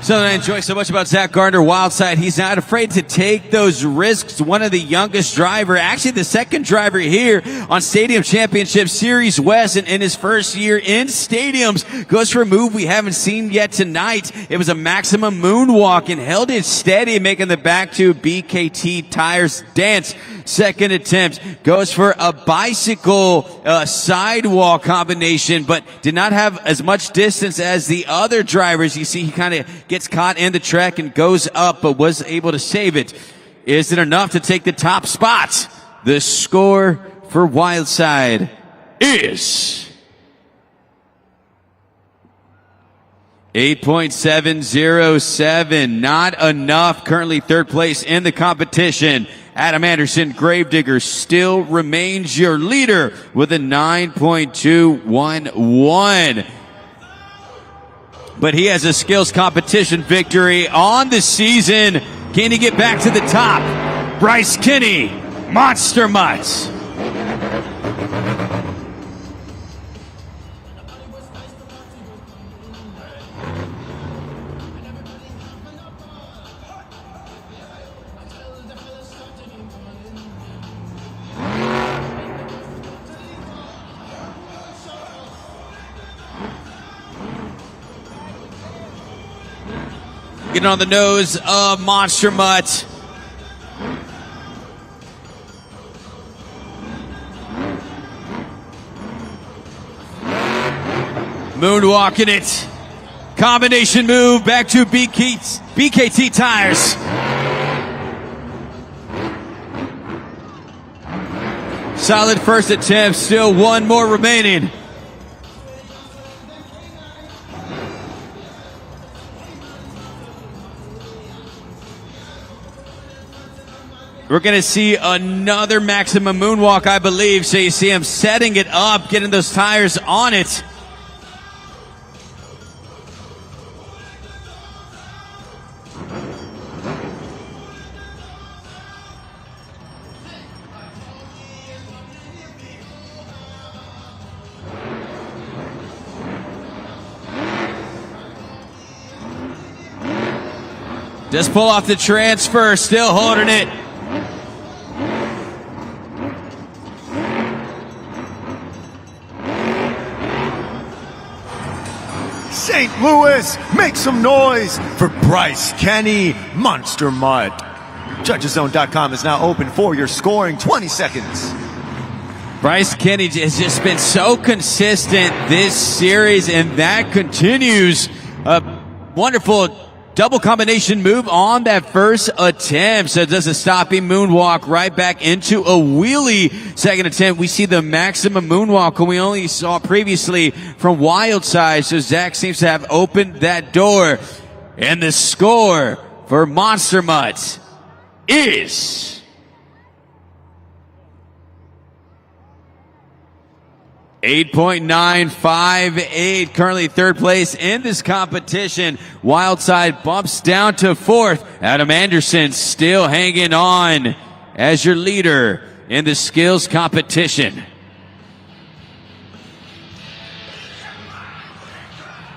Something I enjoy so much about Zach Gardner, Wild Side, he's not afraid to take those risks. One of the youngest driver, actually the second driver here on Stadium Championship Series West, and in his first year in stadiums, goes for a move we haven't seen yet tonight. It was a maximum moonwalk and held it steady, making the back to BKT tires dance. Second attempt goes for a bicycle sidewall combination, but did not have as much distance as the other drivers. You see, he kind of gets caught in the track and goes up, but was able to save it. Is it enough to take the top spot? The score for Wild Side is 8.707. Not enough. Currently third place in the competition. Adam Anderson, Gravedigger, still remains your leader with a 9.211. But he has a skills competition victory on the season. Can he get back to the top? Bryce Kinney, Monster Mutts. Getting on the nose of Monster Mutt. Moonwalking it. Combination move back to BKT tires. Solid first attempt. Still one more remaining. We're going to see another maximum moonwalk, I believe. So you see him setting it up, getting those tires on it. Just pull off the transfer, still holding it. St. Louis, make some noise for Bryce Kenny, Monster Mutt. JudgesZone.com is now open for your scoring. 20 seconds. Bryce Kenny has just been so consistent this series, and that continues. A wonderful double combination move on that first attempt. So it does a stopping moonwalk right back into a wheelie. Second attempt, we see the maximum moonwalk we only saw previously from Wildside. So Zach seems to have opened that door. And the score for Monster Mutt is 8.958, currently third place in this competition. Wildside bumps down to fourth. Adam Anderson still hanging on as your leader in the skills competition.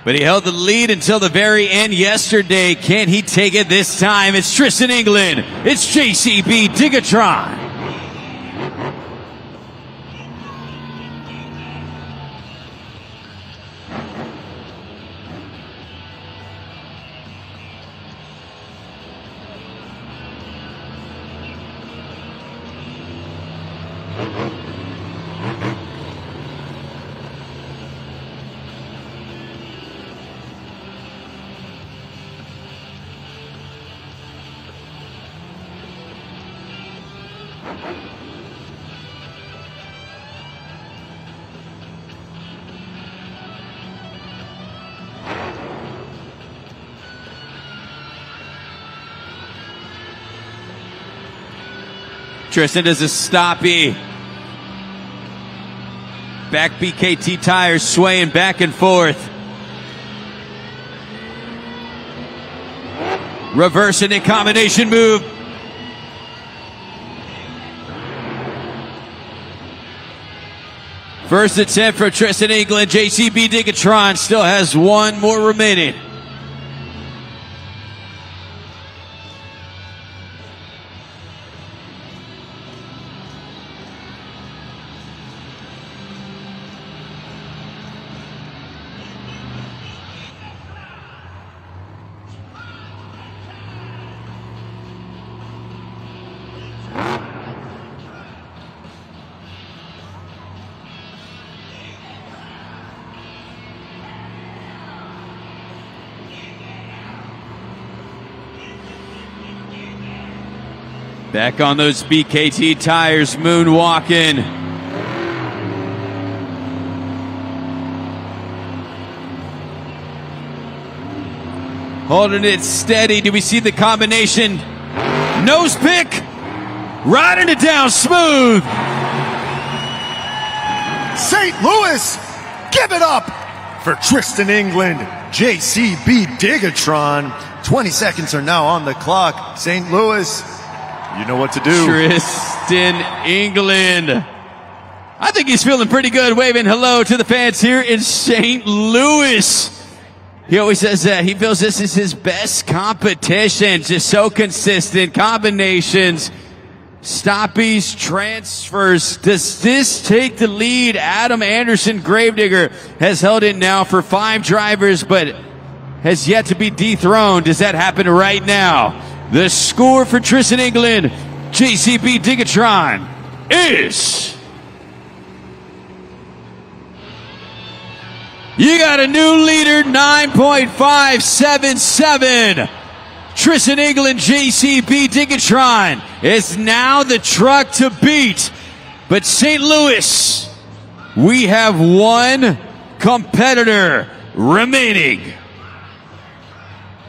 But he held the lead until the very end yesterday. Can he take it this time? It's Tristan England. It's JCB Digatron. Tristan does a stoppie. Back BKT tires swaying back and forth. Reversing a combination move. First attempt for Tristan England. JCB Digatron still has one more remaining. Back on those BKT tires, moonwalking. Holding it steady. Do we see the combination? Nose pick. Riding it down smooth. St. Louis, give it up for Tristan England, JCB Digatron. 20 seconds are now on the clock. St. Louis, you know what to do. Tristan England. I think he's feeling pretty good, waving hello to the fans here in St. Louis. He always says that he feels this is his best competition. Just so consistent. Combinations, stoppies, transfers. Does this take the lead? Adam Anderson, Gravedigger, has held it now for 5 drivers, but has yet to be dethroned. Does that happen right now? The score for Tristan England, JCB Digatron, is... You got a new leader, 9.577. Tristan England, JCB Digatron is now the truck to beat. But St. Louis, we have one competitor remaining.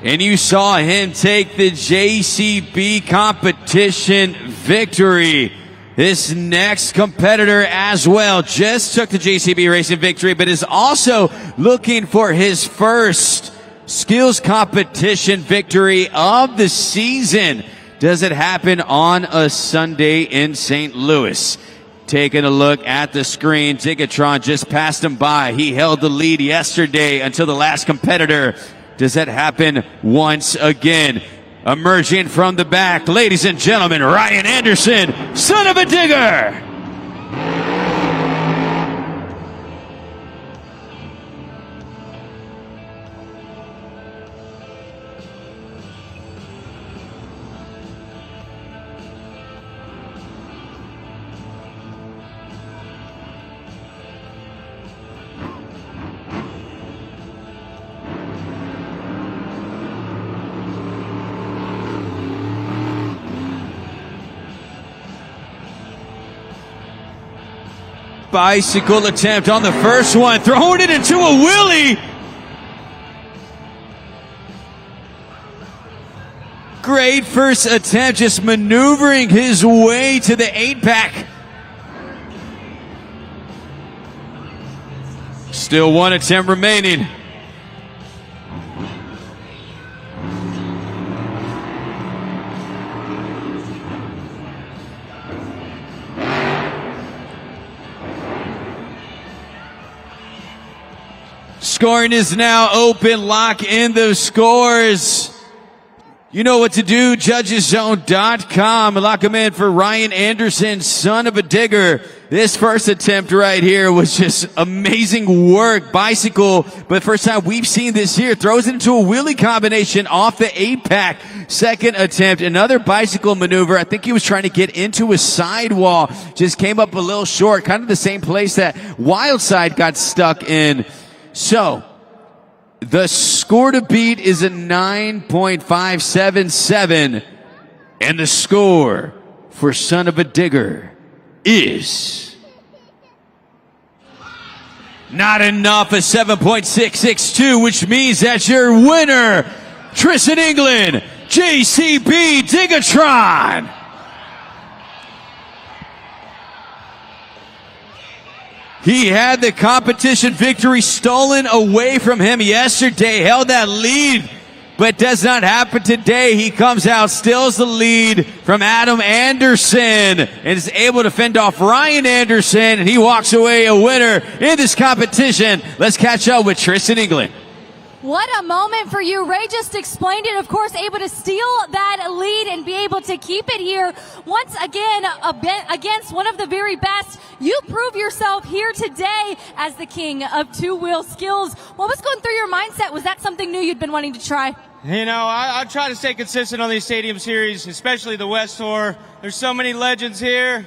And you saw him take the JCB competition victory. This next competitor as well just took the JCB Racing victory, but is also looking for his first skills competition victory of the season. Does it happen on a Sunday in St. Louis? Taking a look at the screen, Digatron just passed him by. He held the lead yesterday until the last competitor. Does that happen once again? Emerging from the back, ladies and gentlemen, Ryan Anderson, son of a digger. Bicycle attempt on the first one, throwing it into a wheelie. Great first attempt, just maneuvering his way to the 8-pack. Still one attempt remaining. Scoring is now open. Lock in those scores. You know what to do. Judgeszone.com. Lock them in for Ryan Anderson, son of a digger. This first attempt right here was just amazing work. Bicycle, but first time we've seen this here. Throws it into a wheelie combination off the 8-pack. Second attempt, another bicycle maneuver. I think he was trying to get into a sidewall. Just came up a little short. Kind of the same place that Wildside got stuck in. So, the score to beat is a 9.577, and the score for Son of a Digger is not enough, a 7.662, which means that your winner, Tristan England, JCB Digatron. He had the competition victory stolen away from him yesterday, held that lead, but does not happen today. He comes out, steals the lead from Adam Anderson, and is able to fend off Ryan Anderson, and he walks away a winner in this competition. Let's catch up with Tristan England. What a moment for you. Ray just explained it. Of course, able to steal that lead and be able to keep it here once again against one of the very best. You prove yourself here today as the king of two-wheel skills. What was going through your mindset? Was that something new you'd been wanting to try? You know, I try to stay consistent on these stadium series, especially the West Tour. There's so many legends here.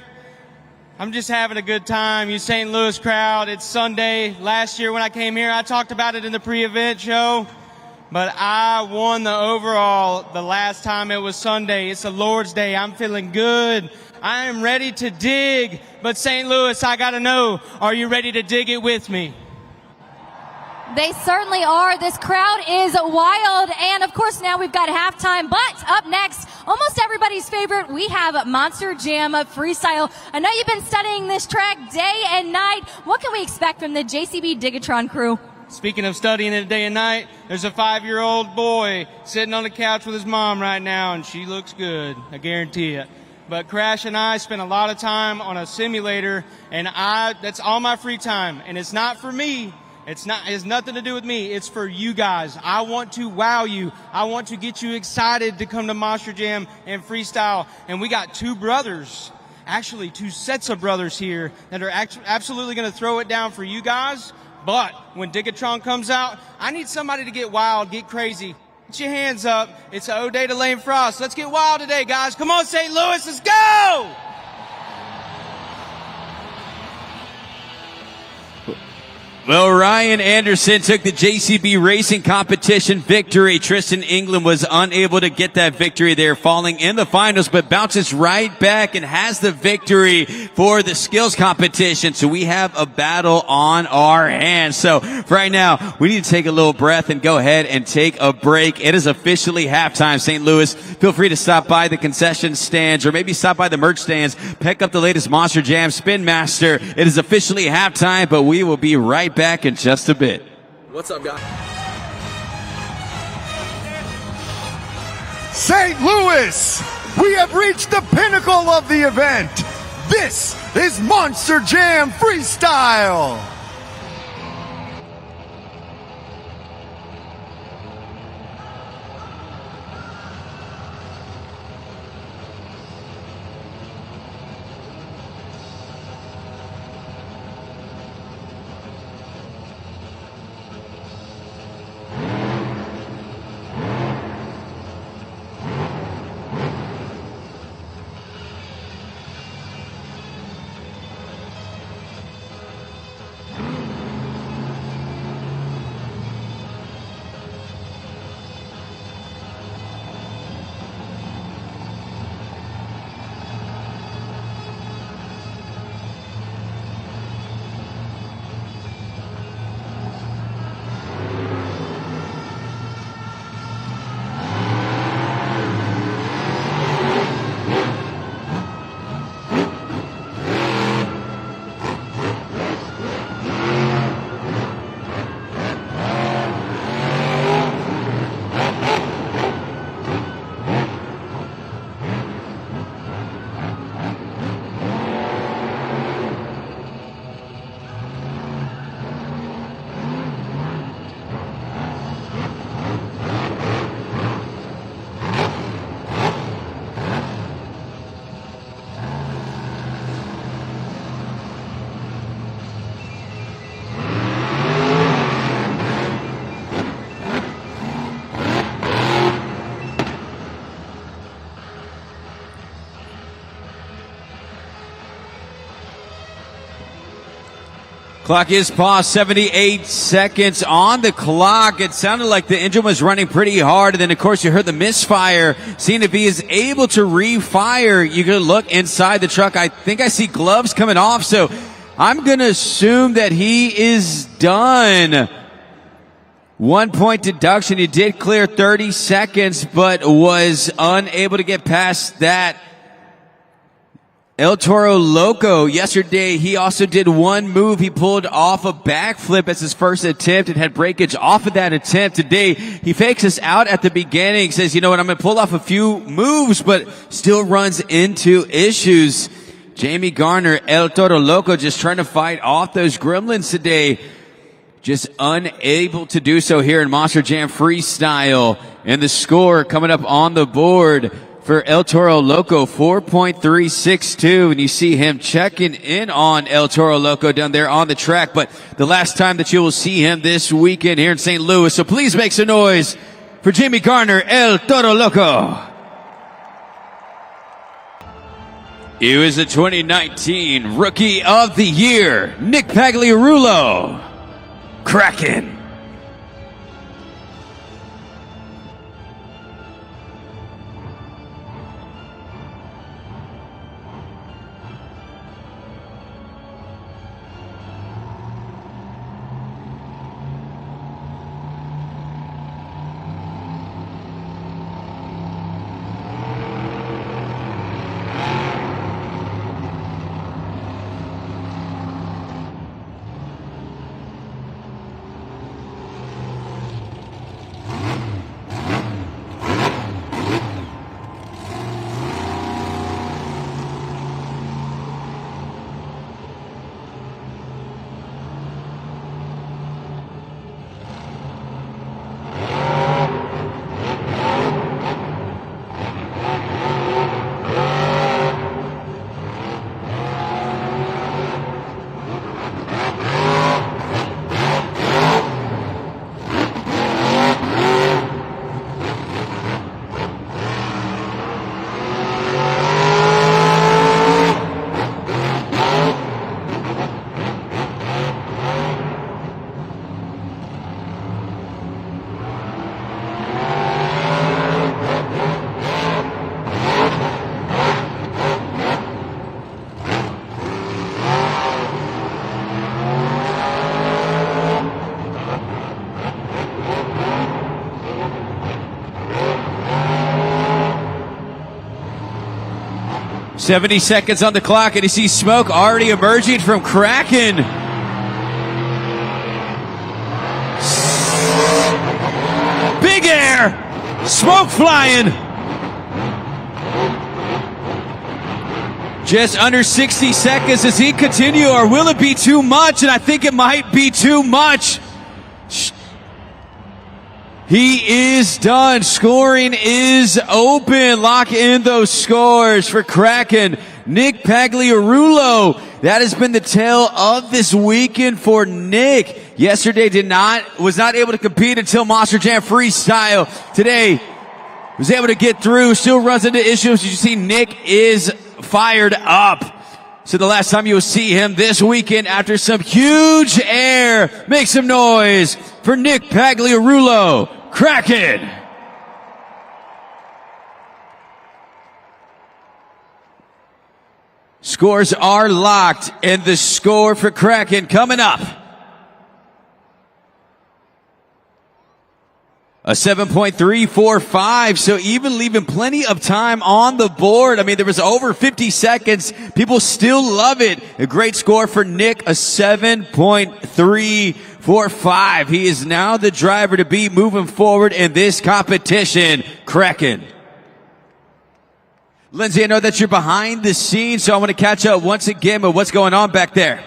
I'm just having a good time. You St. Louis crowd, it's Sunday. Last year when I came here, I talked about it in the pre-event show, but I won the overall the last time it was Sunday. It's the Lord's Day. I'm feeling good. I am ready to dig, but St. Louis, I gotta know, are you ready to dig it with me? They certainly are. This crowd is wild. And of course, now we've got halftime. But up next, almost everybody's favorite, we have Monster Jam Freestyle. I know you've been studying this track day and night. What can we expect from the JCB Digatron crew? Speaking of studying it day and night, there's a 5-year-old boy sitting on the couch with his mom right now, and she looks good. I guarantee it. But Crash and I spent a lot of time on a simulator, and that's all my free time. And it's not for me. It has nothing to do with me. It's for you guys. I want to wow you. I want to get you excited to come to Monster Jam and Freestyle. And we got two brothers, actually 2 sets of brothers here that are absolutely going to throw it down for you guys. But when Digatron comes out, I need somebody to get wild, get crazy. Get your hands up. It's an O'Day to Lane Frost. Let's get wild today, guys. Come on, St. Louis. Let's go! Well, Ryan Anderson took the JCB Racing competition victory. Tristan England was unable to get that victory there, falling in the finals, but bounces right back and has the victory for the skills competition. So we have a battle on our hands. So for right now, we need to take a little breath and go ahead and take a break. It is officially halftime. St. Louis, feel free to stop by the concession stands or maybe stop by the merch stands, pick up the latest Monster Jam Spin Master. It is officially halftime, but we will be right back in just a bit. What's up, guys? St. Louis, we have reached the pinnacle of the event. This is Monster Jam Freestyle. Clock is paused, 78 seconds on the clock. It sounded like the engine was running pretty hard. And then, of course, you heard the misfire. Seeing if he is able to refire. You can look inside the truck. I think I see gloves coming off. So I'm going to assume that he is done. 1 point deduction. He did clear 30 seconds, but was unable to get past that. El Toro Loco, yesterday, he also did one move. He pulled off a backflip as his first attempt and had breakage off of that attempt. Today, he fakes us out at the beginning, says, you know what, I'm going to pull off a few moves, but still runs into issues. Jamie Garner, El Toro Loco, just trying to fight off those gremlins today. Just unable to do so here in Monster Jam Freestyle. And the score coming up on the board for El Toro Loco, 4.362. And you see him checking in on El Toro Loco down there on the track. But the last time that you will see him this weekend here in St. Louis. So please make some noise for Jimmy Garner, El Toro Loco. He was the 2019 Rookie of the Year, Nick Pagliarulo. Kraken. .70 seconds on the clock, and you see smoke already emerging from Kraken. Big air! Smoke flying! Just under 60 seconds. Does he continue, or will it be too much? And I think it might be too much. He is done. Scoring is open. Lock in those scores for Kraken. Nick Pagliarulo. That has been the tale of this weekend for Nick. Yesterday was not able to compete until Monster Jam Freestyle. Today was able to get through. Still runs into issues. You see, Nick is fired up. So the last time you will see him this weekend after some huge air. Make some noise for Nick Pagliarulo. Kraken. Scores are locked, and the score for Kraken coming up. A 7.345, so even leaving plenty of time on the board. I mean, there was over 50 seconds. People still love it. A great score for Nick, a 7.345. He is now the driver to beat moving forward in this competition. Kraken. Lindsay, I know that you're behind the scenes, so I want to catch up once again with what's going on back there.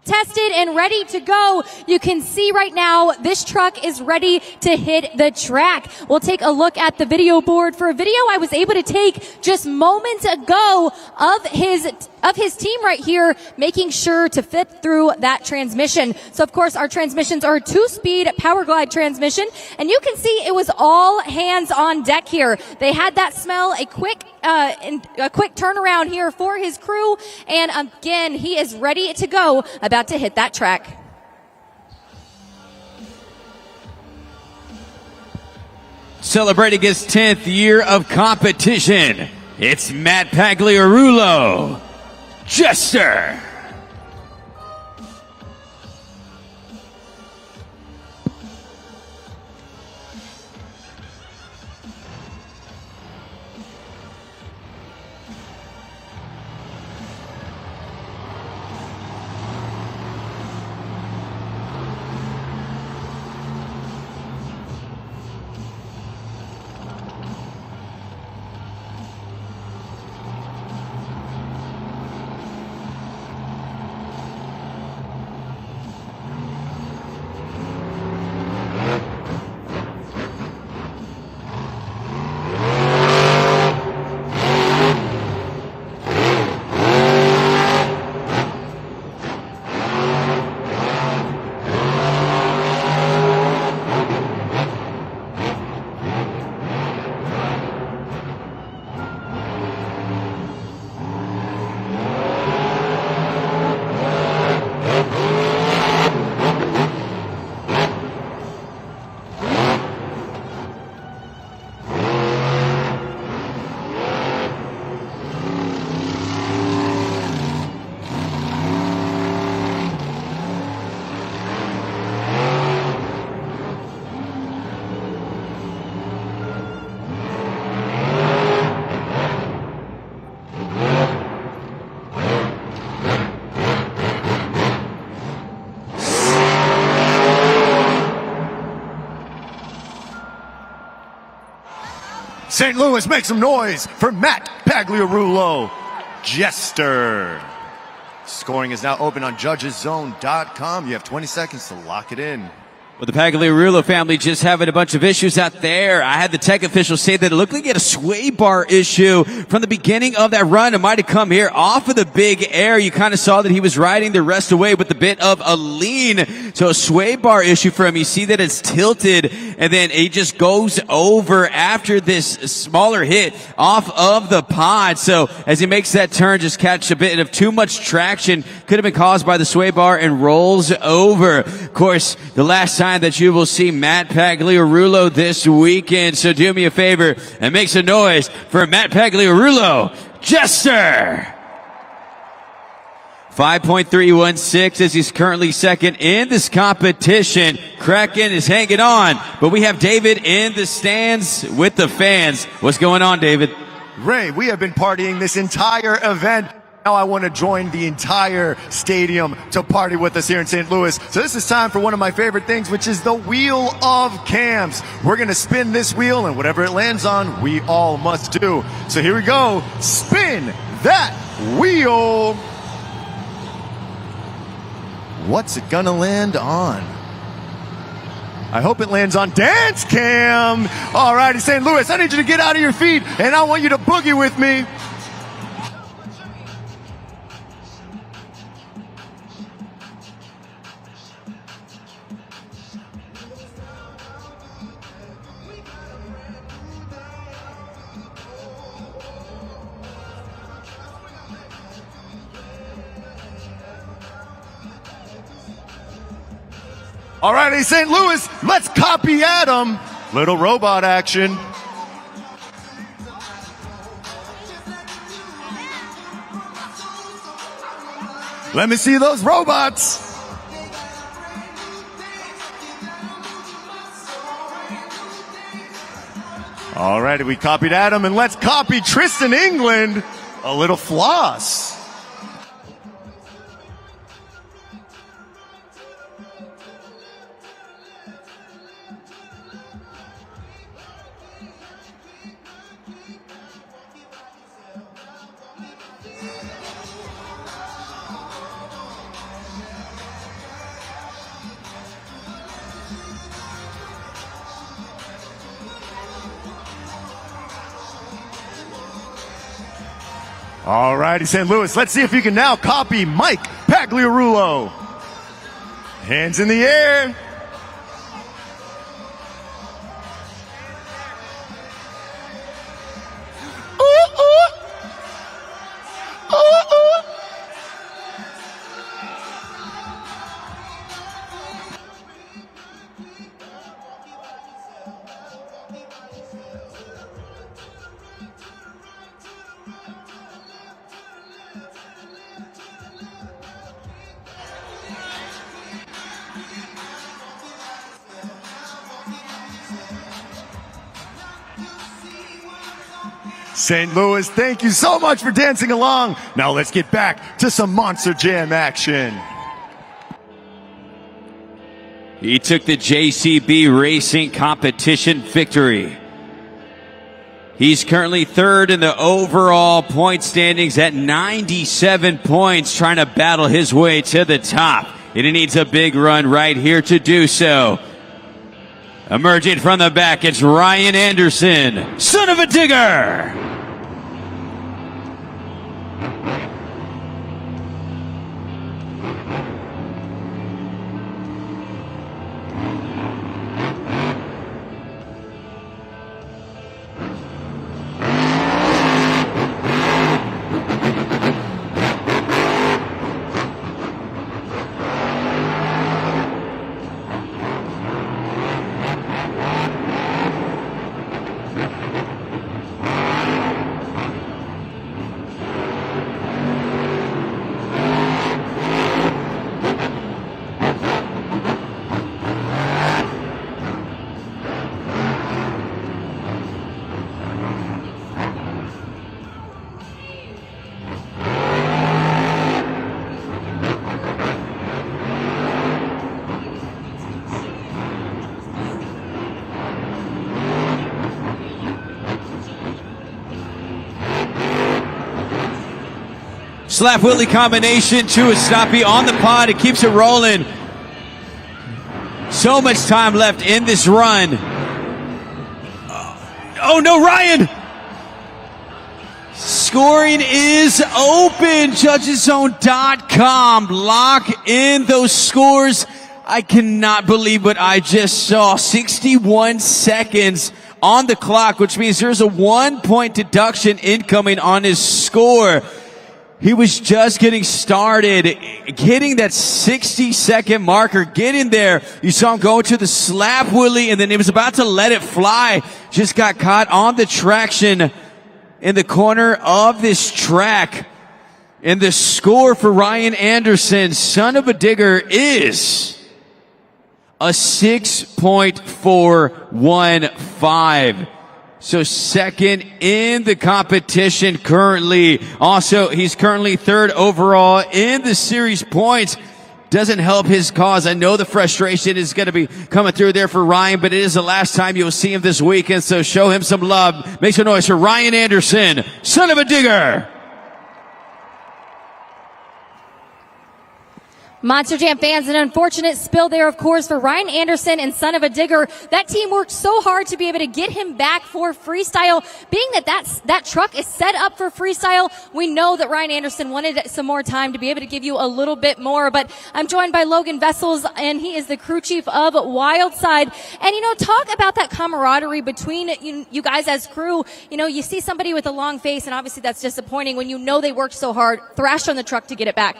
Tested and ready to go. You can see right now this truck is ready to hit the track. We'll take a look at the video board for a video I was able to take just moments ago of his of his team right here, making sure to fit through that transmission. So of course our transmissions are a 2-speed power glide transmission, and you can see it was all hands on deck here. They had that smell, a quick turnaround here for his crew, and again he is ready to go, about to hit that track. Celebrating his 10th year of competition, it's Matt Pagliarulo, Jester. St. Louis, make some noise for Matt Pagliarulo, Jester. Scoring is now open on judgeszone.com. You have 20 seconds to lock it in. Well, the Pagliarulo family just having a bunch of issues out there. I had the tech officials say that it looked like he had a sway bar issue from the beginning of that run. It might have come here off of the big air. You kind of saw that he was riding the rest away with a bit of a lean. So a sway bar issue for him. You see that it's tilted, and then he just goes over after this smaller hit off of the pod. So as he makes that turn, just catch a bit of too much traction. Could have been caused by the sway bar and rolls over. Of course, the last time that you will see Matt Pagliarulo this weekend. So do me a favor and make some noise for Matt Pagliarulo, Jester. 5.316 as he's currently second in this competition. Kraken is hanging on, but we have David in the stands with the fans. What's going on, David? Ray, we have been partying this entire event. Now I want to join the entire stadium to party with us here in St. Louis. So this is time for one of my favorite things, which is the Wheel of Cams. We're going to spin this wheel, and whatever it lands on, we all must do. So here we go. Spin that wheel. What's it going to land on? I hope it lands on Dance Cam. All righty, St. Louis, I need you to get out of your feet, and I want you to boogie with me. All righty, St. Louis, let's copy Adam. Little robot action. Let me see those robots. All righty, we copied Adam, and let's copy Tristan England. A little floss. All righty, St. Louis. Let's see if you can now copy Mike Pagliarulo. Hands in the air. Ooh, ooh. Ooh, ooh. St. Louis, thank you so much for dancing along. Now let's get back to some Monster Jam action. He took the JCB Racing competition victory. He's currently third in the overall point standings at 97 points, trying to battle his way to the top. And he needs a big run right here to do so. Emerging from the back, it's Ryan Anderson, son of a digger. Slap Willie combination to a stoppie on the pod. It keeps it rolling. So much time left in this run. Oh no, Ryan! Scoring is open. Judgeszone.com. Lock in those scores. I cannot believe what I just saw. 61 seconds on the clock, which means there's a 1-point deduction incoming on his score. He was just getting started, hitting that 60-second marker, getting there. You saw him go to the slap Willie, and then he was about to let it fly. Just got caught on the traction in the corner of this track. And the score for Ryan Anderson, son of a digger, is a 6.415. So second in the competition currently. Also, he's currently third overall in the series points. Doesn't help his cause. I know the frustration is going to be coming through there for Ryan, but it is the last time you'll see him this weekend, so show him some love. Make some noise for Ryan Anderson, son of a digger. Monster Jam fans, an unfortunate spill there, of course, for Ryan Anderson and son of a digger. That team worked so hard to be able to get him back for freestyle. Being that truck is set up for freestyle, we know that Ryan Anderson wanted some more time to be able to give you a little bit more. But I'm joined by Logan Vessels, and he is the crew chief of Wildside. And, talk about that camaraderie between you guys as crew. You see somebody with a long face, and obviously that's disappointing when they worked so hard, thrashed on the truck to get it back.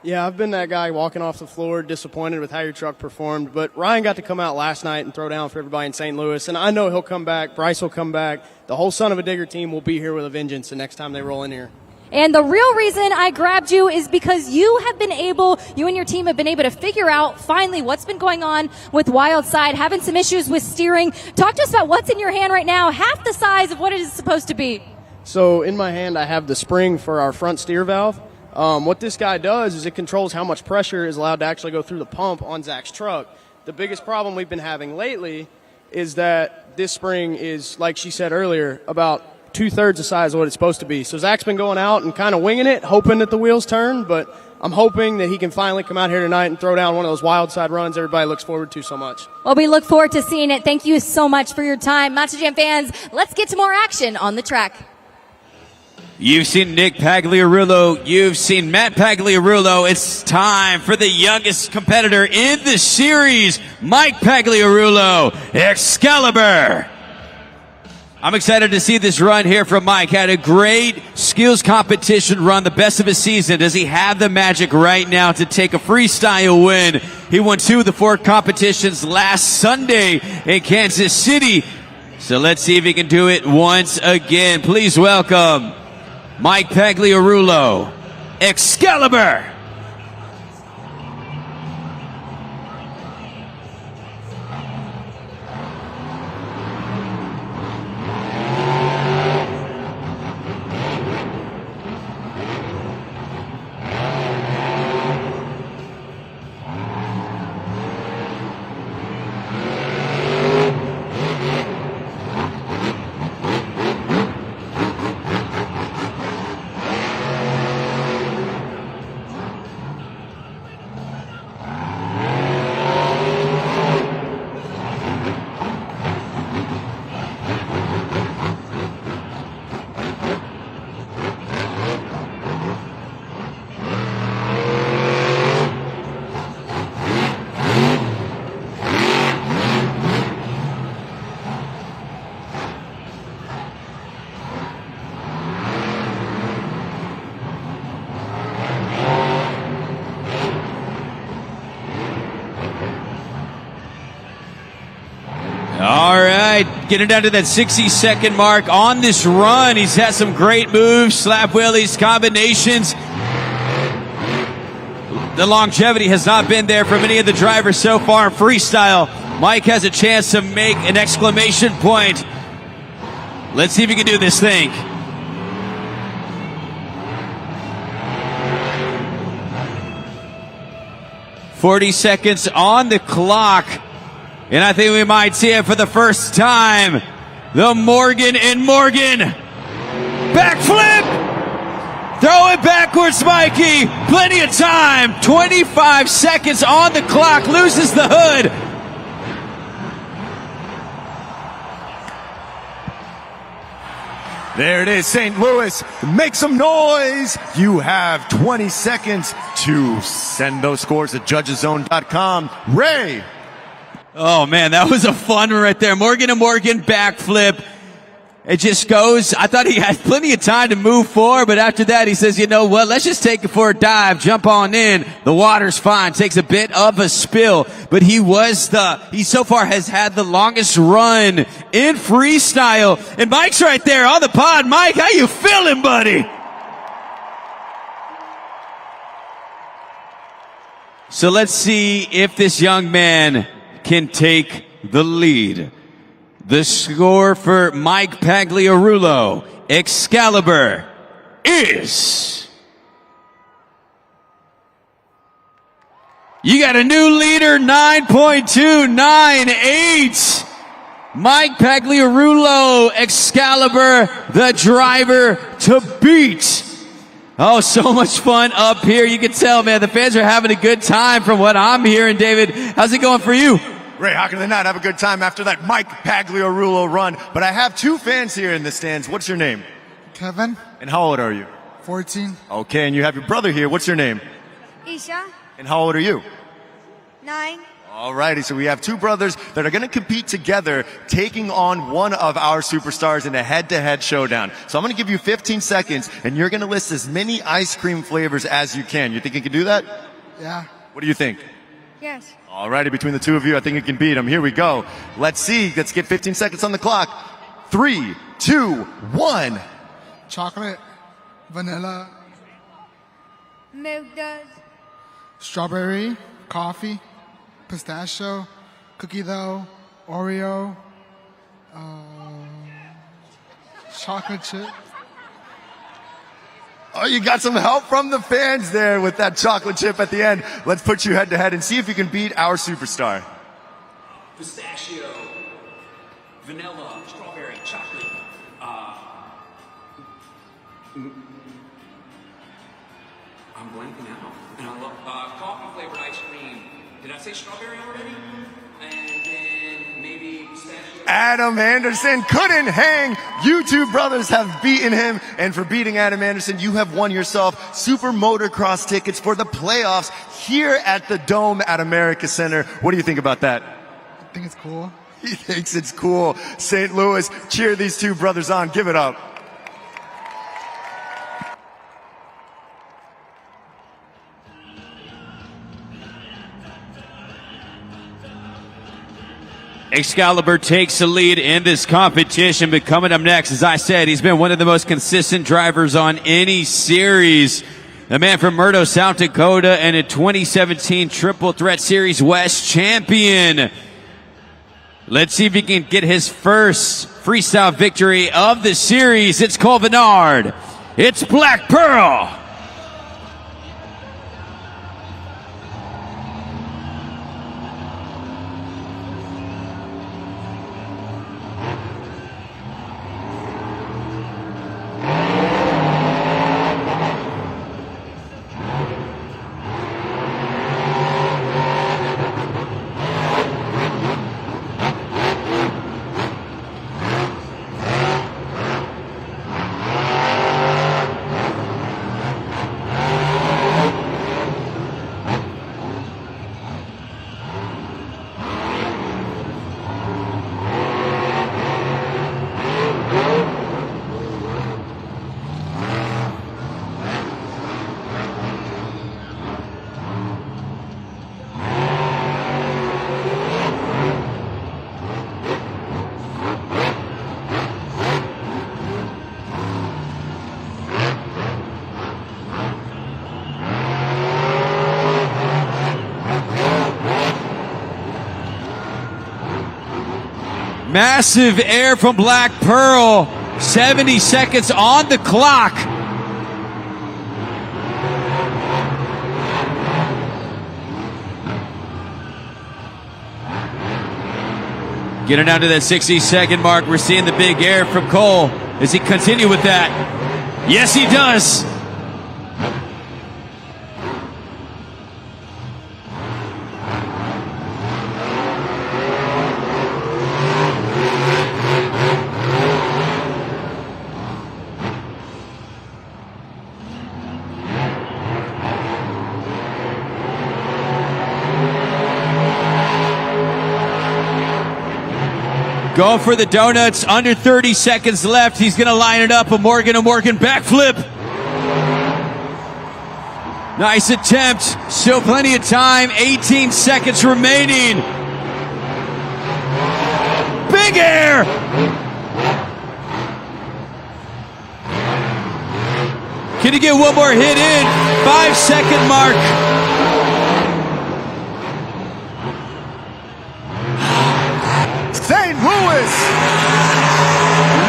Yeah, I've been that guy walking off the floor disappointed with how your truck performed, but Ryan got to come out last night and throw down for everybody in St. Louis, and I know he'll come back. Bryce will come back. The whole son of a digger team will be here with a vengeance the next time they roll in here. And the real reason I grabbed you is because you and your team have been able to figure out finally what's been going on with Wildside, having some issues with steering. Talk to us about what's in your hand right now, half the size of what it is supposed to be. So in my hand, I have the spring for our front steer valve. What this guy does is it controls how much pressure is allowed to actually go through the pump on Zach's truck. The biggest problem we've been having lately is that this spring is, like she said earlier, about 2/3 the size of what it's supposed to be. So Zach's been going out and kind of winging it, hoping that the wheels turn, but I'm hoping that he can finally come out here tonight and throw down one of those Wildside runs everybody looks forward to so much. Well, we look forward to seeing it. Thank you so much for your time. Monster Jam fans, let's get to more action on the track. You've seen Nick Pagliarulo. You've seen Matt Pagliarulo. It's time for the youngest competitor in the series, Mike Pagliarulo, Excalibur. I'm excited to see this run here from Mike. Had a great skills competition run, the best of his season. Does he have the magic right now to take a freestyle win? He won 2 of the 4 competitions last Sunday in Kansas City. So let's see if he can do it once again. Please welcome Mike Pagliarulo, Excalibur. All right, getting down to that 60-second mark on this run. He's had some great moves, slap wheelies, combinations. The longevity has not been there for many of the drivers so far in freestyle. Mike has a chance to make an exclamation point. Let's see if he can do this thing. "40 seconds on the clock. And I think we might see it for the first time. The Morgan and Morgan backflip. Throw it backwards, Mikey. Plenty of time. 25 seconds on the clock. Loses the hood. There it is, St. Louis. Make some noise. You have 20 seconds to send those scores to judgeszone.com. Ray. Oh man, that was a fun one right there. Morgan and Morgan backflip. It just goes. I thought he had plenty of time to move forward, but after that he says, you know what, let's just take it for a dive, jump on in. The water's fine. Takes a bit of a spill, but he so far has had the longest run in freestyle. And Mike's right there on the pod. Mike, how you feeling, buddy? So let's see if this young man can take the lead. The score for Mike Pagliarulo, Excalibur, is... You got a new leader, 9.298. Mike Pagliarulo, Excalibur, the driver to beat. Oh, so much fun up here. You can tell, man, the fans are having a good time from what I'm hearing. David, how's it going for you? Ray, how can they not have a good time after that Mike Pagliarulo run? But I have 2 fans here in the stands. What's your name? Kevin. And how old are you? 14. Okay, and you have your brother here. What's your name? Isha. And how old are you? 9. Alrighty, so we have 2 brothers that are going to compete together, taking on one of our superstars in a head-to-head showdown. So I'm going to give you 15 seconds, and you're going to list as many ice cream flavors as you can. You think you can do that? Yeah. What do you think? Yes. Alrighty, between the 2 of you, I think you can beat them. Here we go. Let's see. Let's get 15 seconds on the clock. 3, 2, 1. Chocolate. Vanilla. Milk does. Strawberry. Coffee. Pistachio. Cookie dough. Oreo. Chocolate chip. Oh, you got some help from the fans there with that chocolate chip at the end. Let's put you head to head and see if you can beat our superstar. Pistachio, vanilla, strawberry, chocolate. I'm blanking out. And I love coffee flavored ice cream. Did I say strawberry already? And then maybe Adam Anderson couldn't hang. You two brothers have beaten him. And for beating Adam Anderson, you have won yourself Super Motocross tickets for the playoffs here at the Dome at America Center. What do you think about that? I think it's cool. He thinks it's cool. St. Louis, cheer these two brothers on. Give it up. Excalibur takes the lead in this competition, but coming up next, as I said, he's been one of the most consistent drivers on any series. The man from Murdo, South Dakota, and a 2017 Triple Threat Series West champion. Let's see if he can get his first freestyle victory of the series. It's Cole Bernard. It's Black Pearl. Massive air from Black Pearl. 70 seconds on the clock. Getting down to that 60-second mark. We're seeing the big air from Cole. Does he continue with that? Yes, he does. Go for the donuts. Under 30 seconds left. He's going to line it up. A Morgan backflip. Nice attempt. Still plenty of time. 18 seconds remaining. Big air. Can he get one more hit in? 5-second mark. St. Louis,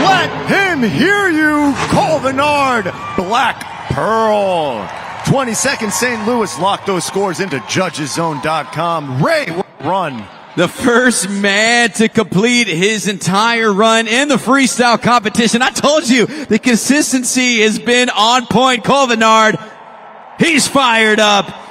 let him hear you. Cole Bernard, Black Pearl. 20 seconds, St. Louis locked those scores into judgeszone.com. Ray, run. The first man to complete his entire run in the freestyle competition. I told you, the consistency has been on point. Cole Bernard, he's fired up.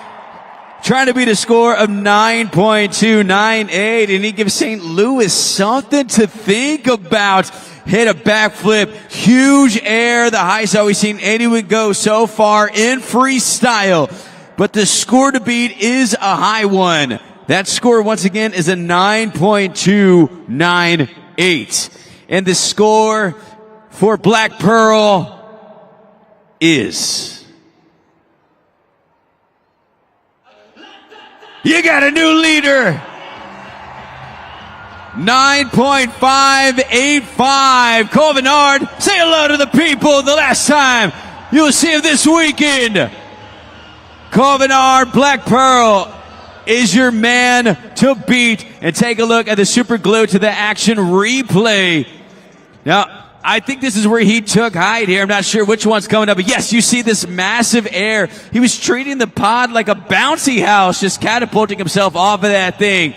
Trying to beat a score of 9.298, and he gives St. Louis something to think about. Hit a backflip, huge air, the highest I've seen anyone go so far in freestyle. But the score to beat is a high one. That score, once again, is a 9.298. And the score for Black Pearl is... You got a new leader. 9.585. Cole Bernard, say hello to the people the last time you'll see him this weekend. Cole Bernard, Black Pearl is your man to beat. And take a look at the super glue to the action replay. Now, I think this is where he took height here. I'm not sure which one's coming up, but yes, you see this massive air. He was treating the pod like a bouncy house, just catapulting himself off of that thing.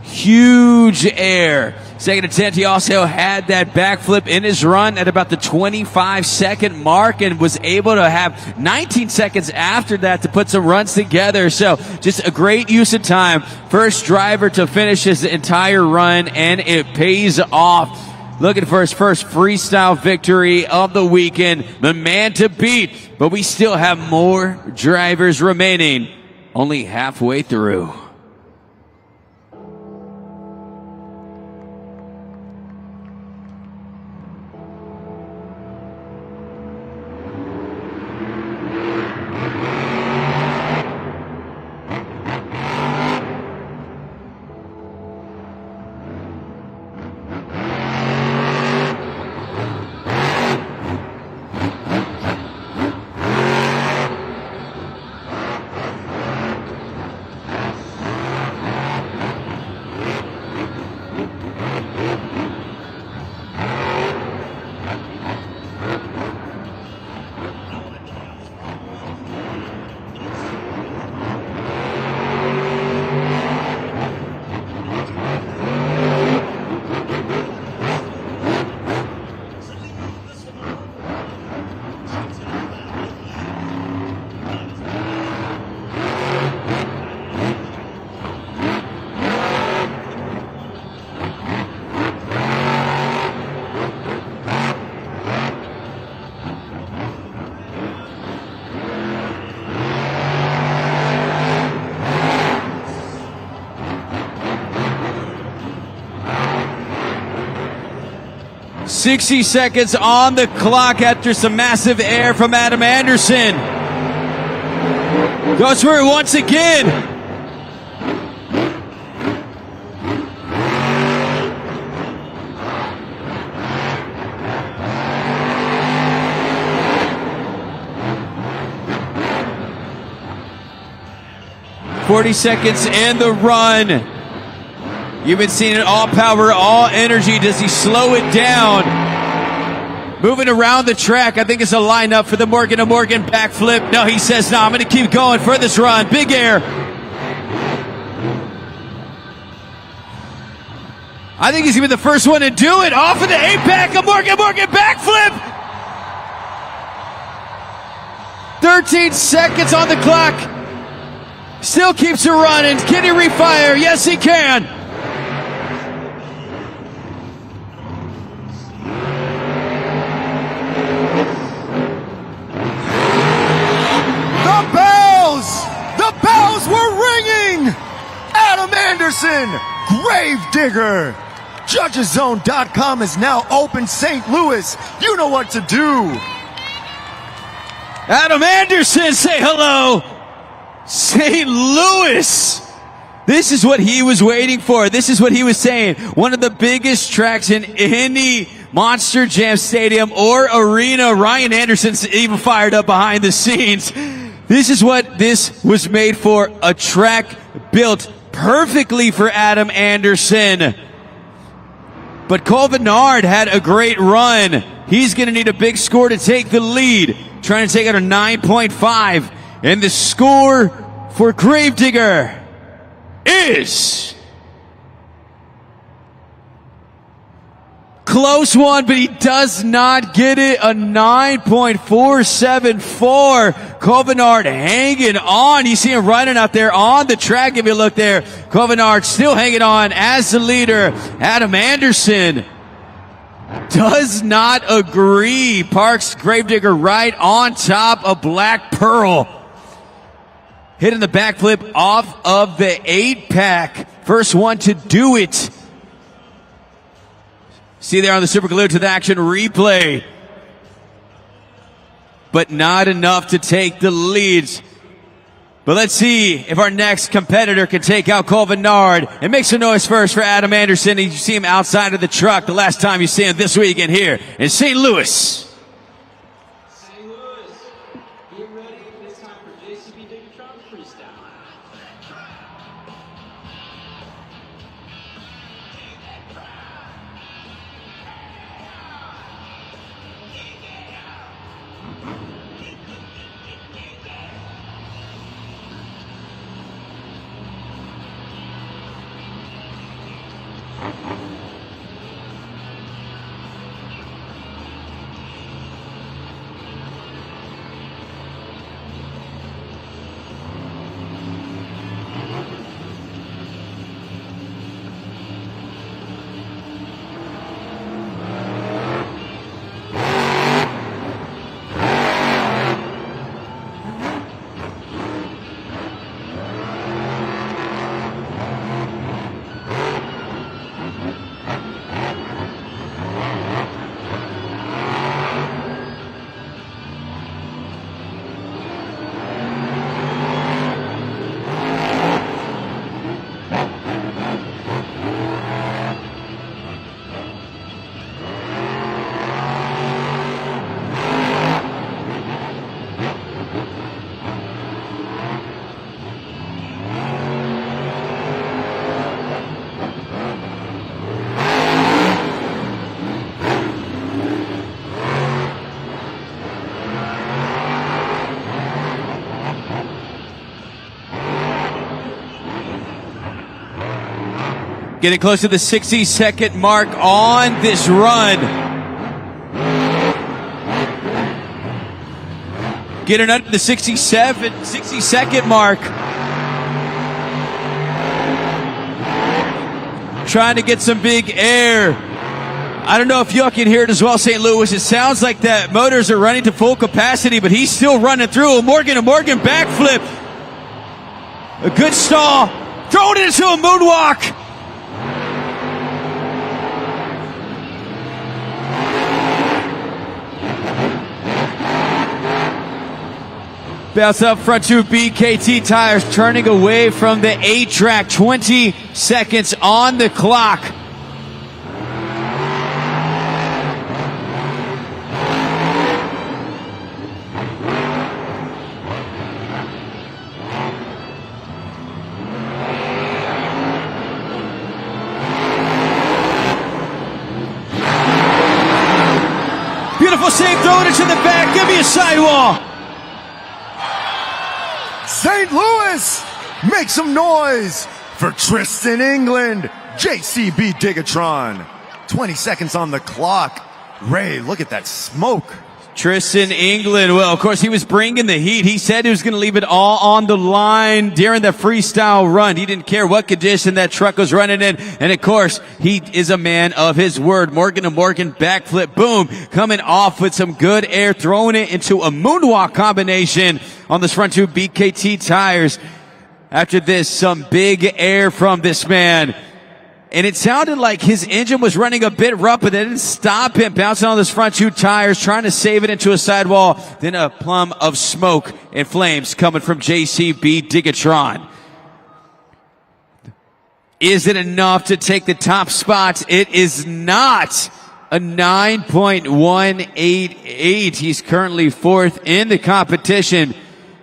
Huge air. Second attempt, he also had that backflip in his run at about the 25-second mark and was able to have 19 seconds after that to put some runs together. So just a great use of time. First driver to finish his entire run, and it pays off. Looking for his first freestyle victory of the weekend. The man to beat. But we still have more drivers remaining. Only halfway through. "60 seconds on the clock after some massive air from Adam Anderson. Goes for it once again. "40 seconds in the run. You've been seeing it all power, all energy. Does he slow it down? Moving around the track. I think it's a lineup for the Morgan to Morgan backflip. No, he says, no, I'm going to keep going for this run. Big air. I think he's going to be the first one to do it. Off of the 8-pack, a Morgan backflip. 13 seconds on the clock. Still keeps it running. Can he refire? Yes, he can. The bells were ringing! Adam Anderson, Gravedigger. JudgesZone.com is now open. St. Louis, you know what to do. Adam Anderson, say hello. St. Louis. This is what he was waiting for. This is what he was saying. One of the biggest tracks in any Monster Jam stadium or arena. Ryan Anderson's even fired up behind the scenes. This is what this was made for. A track built perfectly for Adam Anderson. But Cole Bernard had a great run. He's going to need a big score to take the lead. Trying to take out a 9.5. And the score for Gravedigger is close one, but he does not get it. A 9.474. Cole Bernard hanging on. You see him running out there on the track. If you look there, Cole Bernard still hanging on as the leader. Adam Anderson does not agree. Parks Gravedigger right on top of Black Pearl. Hitting the backflip off of the 8-pack. First one to do it. See there on the Super Glued to the Action replay. But not enough to take the leads. But let's see if our next competitor can take out Cole Bernard. And make some noise first for Adam Anderson. You see him outside of the truck the last time you see him this weekend here in St. Louis. St. Louis, get ready. It's time for JCB Diggatron Freestyle. Getting close to the 60-second mark on this run. Getting under the 60-second mark. Trying to get some big air. I don't know if y'all can hear it as well, St. Louis. It sounds like that motors are running to full capacity, but he's still running through. A Morgan backflip. A good stall. Throwing it into a moonwalk. Bounce up front two BKT tires, turning away from the 8-track. 20 seconds on the clock. Beautiful save, throwing it to the back. Give me a sidewall. St. Louis, make some noise for Tristan England, JCB Digatron. 20 seconds on the clock. Ray, look at that smoke. Tristan England, well, of course, he was bringing the heat. He said he was going to leave it all on the line during the freestyle run. He didn't care what condition that truck was running in. And, of course, he is a man of his word. Morgan backflip, boom, coming off with some good air, throwing it into a moonwalk combination on this front two BKT tires. After this, some big air from this man. And it sounded like his engine was running a bit rough, but that didn't stop him bouncing on those front two tires, trying to save it into a sidewall. Then a plum of smoke and flames coming from JCB Digatron. Is it enough to take the top spot? It is not. A 9.188. He's currently fourth in the competition.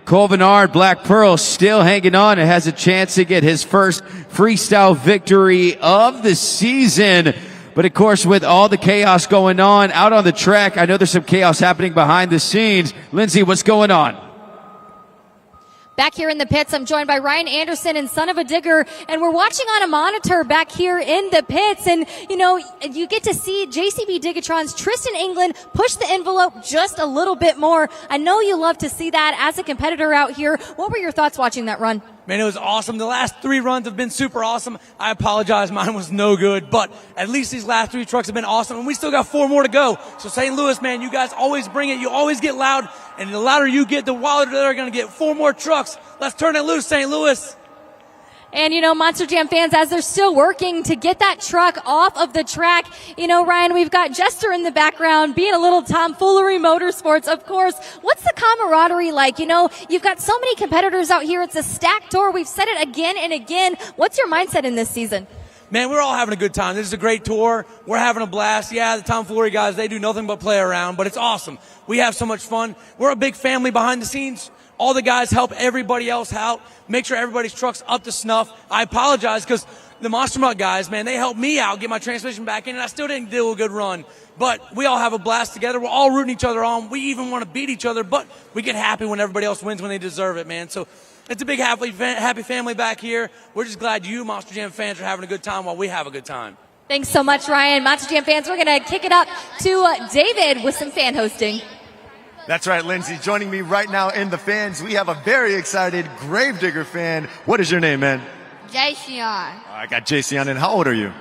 Colvinard, Black Pearl, still hanging on and has a chance to get his first freestyle victory of the season. But of course, with all the chaos going on out on the track, I know there's some chaos happening behind the scenes. Lindsay, what's going on? Back here in the pits, I'm joined by Ryan Anderson and Son of a Digger, and we're watching on a monitor back here in the pits. And, you know, you get to see JCB Digatron's Tristan England push the envelope just a little bit more. I know you love to see that as a competitor out here. What were your thoughts watching that run? Man, it was awesome. The last 3 runs have been super awesome. I apologize, mine was no good, but at least these last 3 trucks have been awesome, and we still got 4 more to go. So St. Louis, man, you guys always bring it. You always get loud, and the louder you get, the wilder they're going to get. 4 more trucks. Let's turn it loose, St. Louis. And, you know, Monster Jam fans, as they're still working to get that truck off of the track, you know, Ryan, we've got Jester in the background being a little tomfoolery motorsports, of course. What's the camaraderie like? You know, you've got so many competitors out here. It's a stacked tour. We've said it again and again. What's your mindset in this season? Man, we're all having a good time. This is a great tour. We're having a blast. Yeah, the tomfoolery guys, they do nothing but play around, but it's awesome. We have so much fun. We're a big family behind the scenes. All the guys help everybody else out, make sure everybody's truck's up to snuff. I apologize because the Monster Mutt guys, man, they helped me out, get my transmission back in, and I still didn't do a good run. But we all have a blast together. We're all rooting each other on. We even want to beat each other, but we get happy when everybody else wins when they deserve it, man. So it's a big happy family back here. We're just glad you Monster Jam fans are having a good time while we have a good time. Thanks so much, Ryan. Monster Jam fans, we're going to kick it up to David with some fan hosting. That's right, Lindsay. Joining me right now in the fans, we have a very excited Gravedigger fan. What is your name, man? Jason. I got JC on. And how old are you?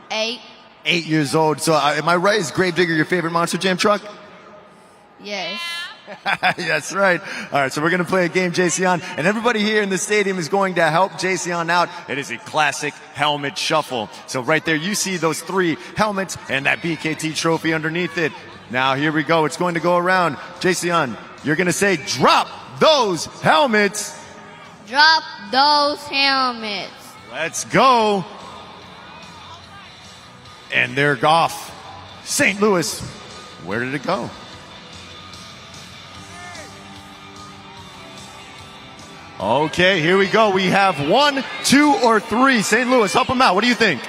8. 8 years old. So am I right? Is Gravedigger your favorite Monster Jam truck? Yes. That's right. All right, so we're going to play a game, JC, and everybody here in the stadium is going to help JC out. It is a classic helmet shuffle. So right there, you see those 3 helmets and that BKT trophy underneath it. Now, here we go. It's going to go around. JC, you're going to say, drop those helmets. Drop those helmets. Let's go. And they're off. St. Louis, where did it go? Okay, here we go. We have 1, 2, or 3. St. Louis, help them out. What do you think?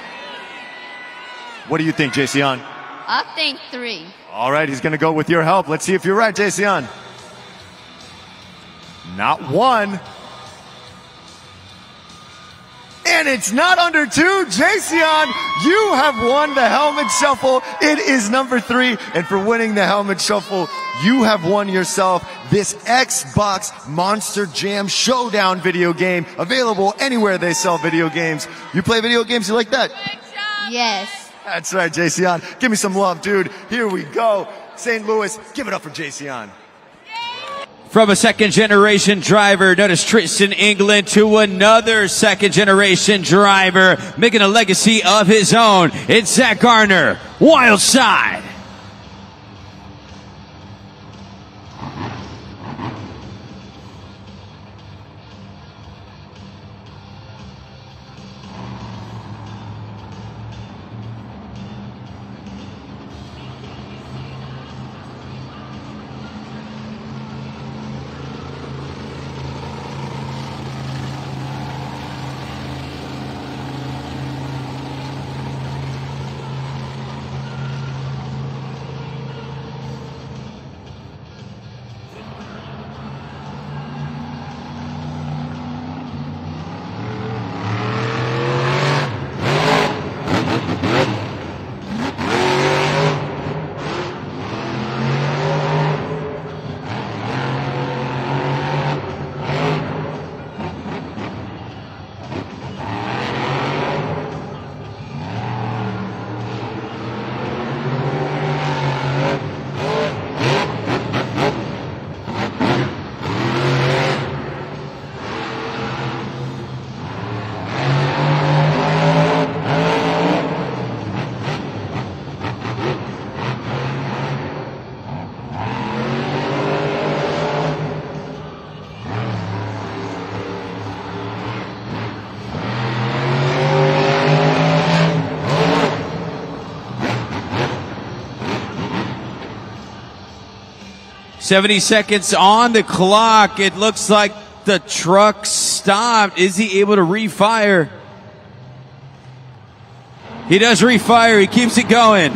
What do you think, JC? I think 3. All right, he's going to go with your help. Let's see if you're right, JC. Not 1. And And it's not under 2. Jayceon, you have won the helmet shuffle. It is number 3. And for winning the helmet shuffle, you have won yourself this Xbox Monster Jam Showdown video game, available anywhere they sell video games. You play video games, you like that? Yes. That's right, Jayceon. Give me some love, dude. Here we go. St. Louis, give it up for Jayceon. From a second-generation driver known as Tristan England to another second-generation driver making a legacy of his own, it's Zach Garner, Wild Side. "70 seconds on the clock. It looks like the truck stopped. Is he able to refire? He does refire. He keeps it going.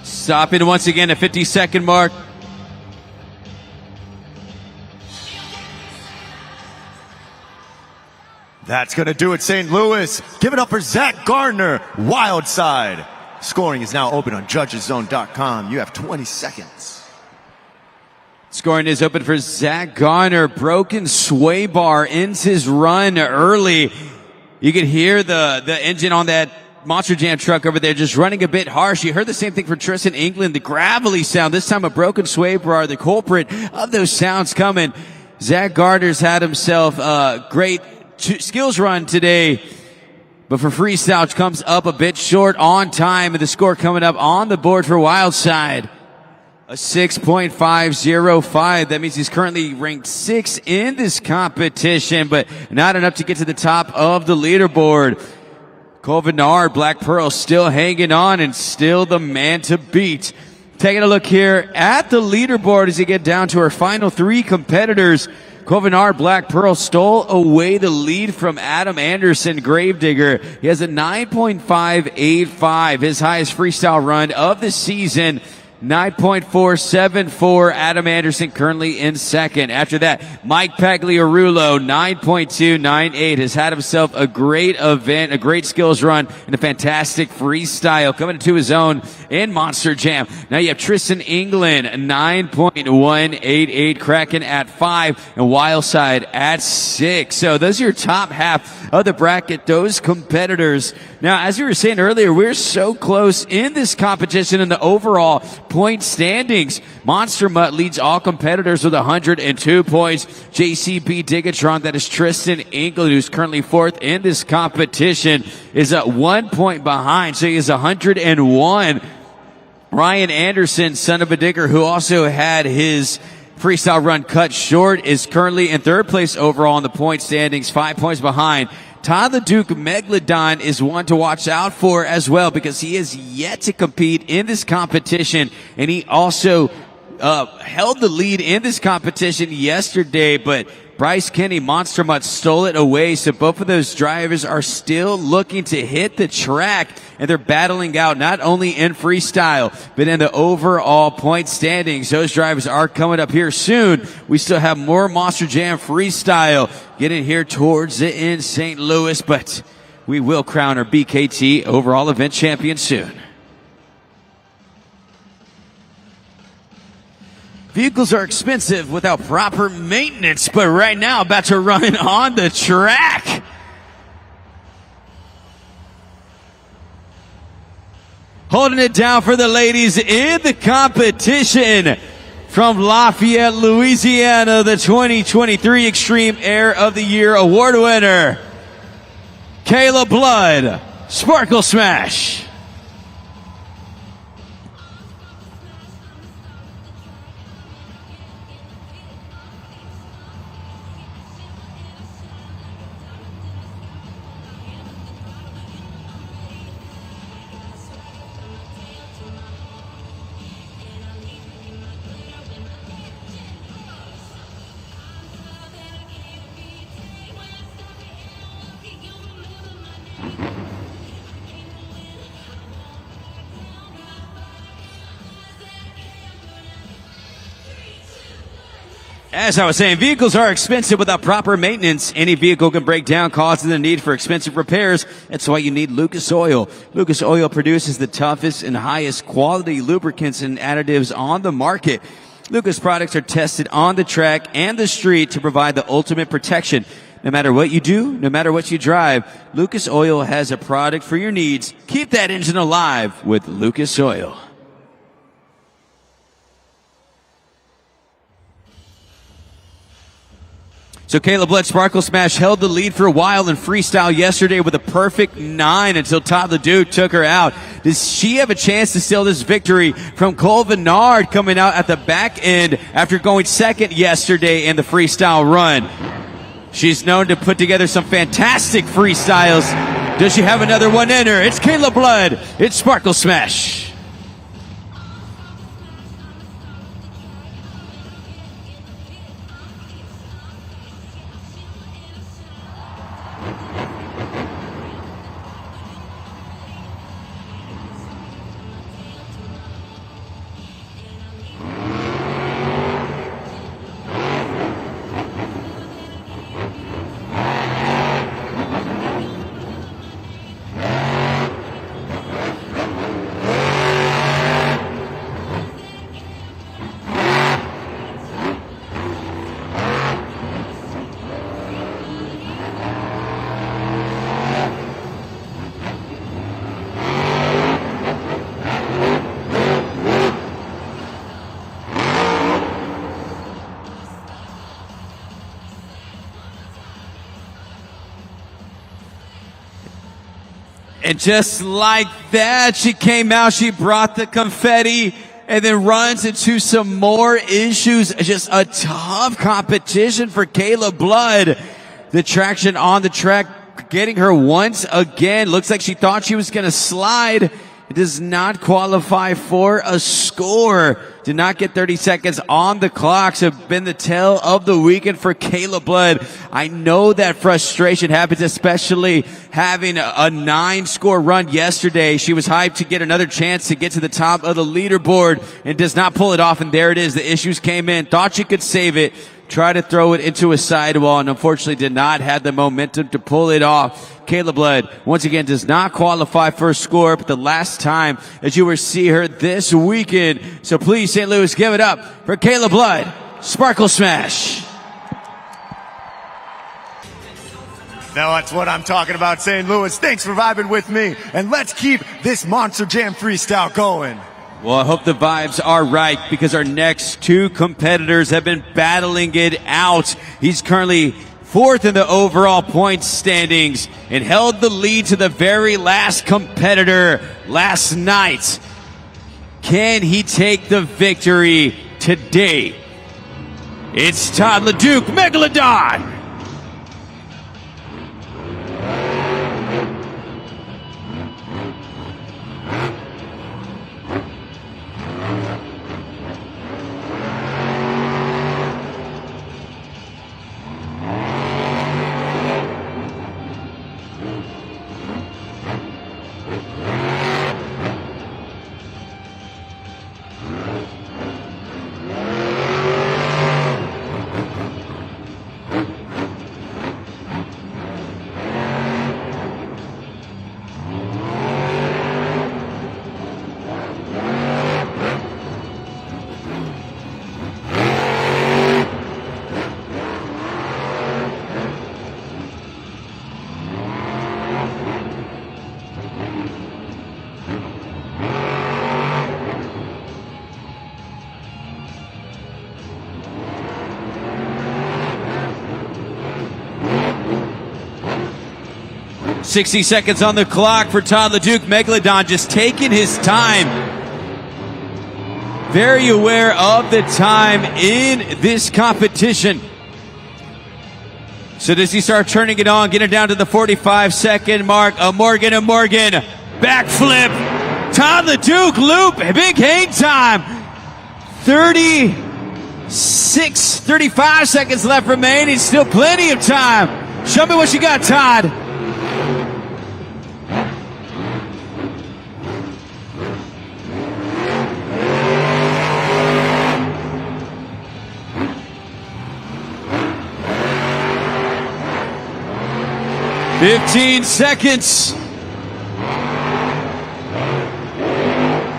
Stopping once again at 50-second mark. That's going to do it, St. Louis. Give it up for Zach Gardner, Wild Side. Scoring is now open on judgeszone.com. You have 20 seconds. Scoring is open for Zach Garner. Broken sway bar ends his run early. You can hear the engine on that Monster Jam truck over there just running a bit harsh. You heard the same thing for Tristan England, the gravelly sound. This time a broken sway bar, the culprit of those sounds coming. Zach Gardner's had himself a great skills run today, but for Freestyle comes up a bit short on time, and the score coming up on the board for Wild Side, a 6.505. That means he's currently ranked 6th in this competition, but not enough to get to the top of the leaderboard. Covenard, Black Pearl still hanging on and still the man to beat. Taking a look here at the leaderboard as we get down to our final 3 competitors. Covenard, Black Pearl stole away the lead from Adam Anderson, Gravedigger. He has a 9.585, his highest freestyle run of the season. 9.474. Adam Anderson currently in second. After that, Mike Pagliarulo, 9.298, has had himself a great event, a great skills run, and a fantastic freestyle coming into his own in Monster Jam. Now you have Tristan England, 9.188, cracking at 5, and Wildside at 6. So those are your top half of the bracket, those competitors. Now, as we were saying earlier, we're so close in this competition in the overall point standings. Monster Mutt leads all competitors with 102 points. JCB Digatron, that is Tristan England, who's currently 4th in this competition, is at 1 point behind, so he is 101. Ryan Anderson, son of a digger, who also had his freestyle run cut short, is currently in 3rd place overall in the point standings, 5 points behind. Todd the Duke Megalodon is one to watch out for as well, because he is yet to compete in this competition, and he also held the lead in this competition yesterday, but Bryce Kenny, Monster Mutt stole it away. So both of those drivers are still looking to hit the track, and they're battling out not only in freestyle, but in the overall point standings. Those drivers are coming up here soon. We still have more Monster Jam freestyle getting here towards the end, St. Louis, but we will crown our BKT overall event champion soon. Vehicles are expensive without proper maintenance, but right now about to run on the track. Holding it down for the ladies in the competition from Lafayette, Louisiana, the 2023 Extreme Air of the Year award winner, Kayla Blood, Sparkle Smash. As I was saying, vehicles are expensive without proper maintenance. Any vehicle can break down, causing the need for expensive repairs. That's why you need Lucas Oil. Lucas Oil produces the toughest and highest quality lubricants and additives on the market. Lucas products are tested on the track and the street to provide the ultimate protection. No matter what you do, no matter what you drive, Lucas Oil has a product for your needs. Keep that engine alive with Lucas Oil. So Kayla Blood Sparkle Smash held the lead for a while in freestyle yesterday with a perfect 9 until Todd LeDuc took her out. Does she have a chance to steal this victory from Cole Vennard coming out at the back end after going second yesterday in the freestyle run? She's known to put together some fantastic freestyles. Does she have another one in her? It's Kayla Blood. It's Sparkle Smash. And just like that, she came out, she brought the confetti, and then runs into some more issues. Just a tough competition for Kayla Blood. The traction on the track getting her once again. Looks like she thought she was going to slide. It does not qualify for a score. Did not get 30 seconds on the clock. So been the tale of the weekend for Kayla Blood. I know that frustration happens, especially having a 9-score run yesterday. She was hyped to get another chance to get to the top of the leaderboard and does not pull it off. And there it is. The issues came in. Thought she could save it. Tried to throw it into a sidewall and unfortunately did not have the momentum to pull it off. Kayla Blood, once again, does not qualify for a score, but the last time that you will see her this weekend. So please, St. Louis, give it up for Kayla Blood. Sparkle Smash. Now that's what I'm talking about, St. Louis. Thanks for vibing with me, and let's keep this Monster Jam freestyle going. Well, I hope the vibes are right because our next two competitors have been battling it out. He's currently 4th in the overall points standings and held the lead to the very last competitor last night. Can he take the victory today? It's Todd LeDuc, Megalodon. 60 seconds on the clock for Todd LeDuc. Megalodon just taking his time. Very aware of the time in this competition. So does he start turning it on, get it down to the 45-second mark? A Morgan, backflip. Todd LeDuc loop, big hang time. 35 seconds left remaining, still plenty of time. Show me what you got, Todd. "15 seconds.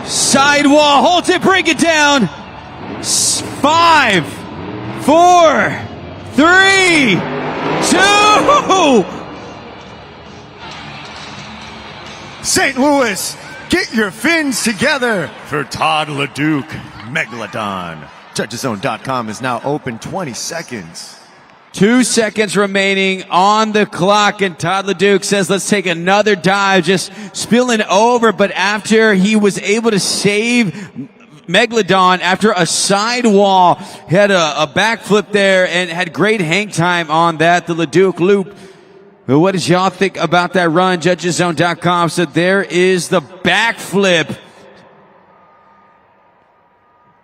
Sidewall, hold it, bring it down. 5, 4, 3, 2. St. Louis, get your fins together for Todd LeDuc, Megalodon. JudgesZone.com is now open. 20 seconds. 2 seconds remaining on the clock, and Todd LeDuc says, let's take another dive, just spilling over. But after he was able to save Megalodon after a sidewall, he had a backflip there and had great hang time on that, the LeDuc loop. But what does y'all think about that run? JudgesZone.com. So there is the backflip.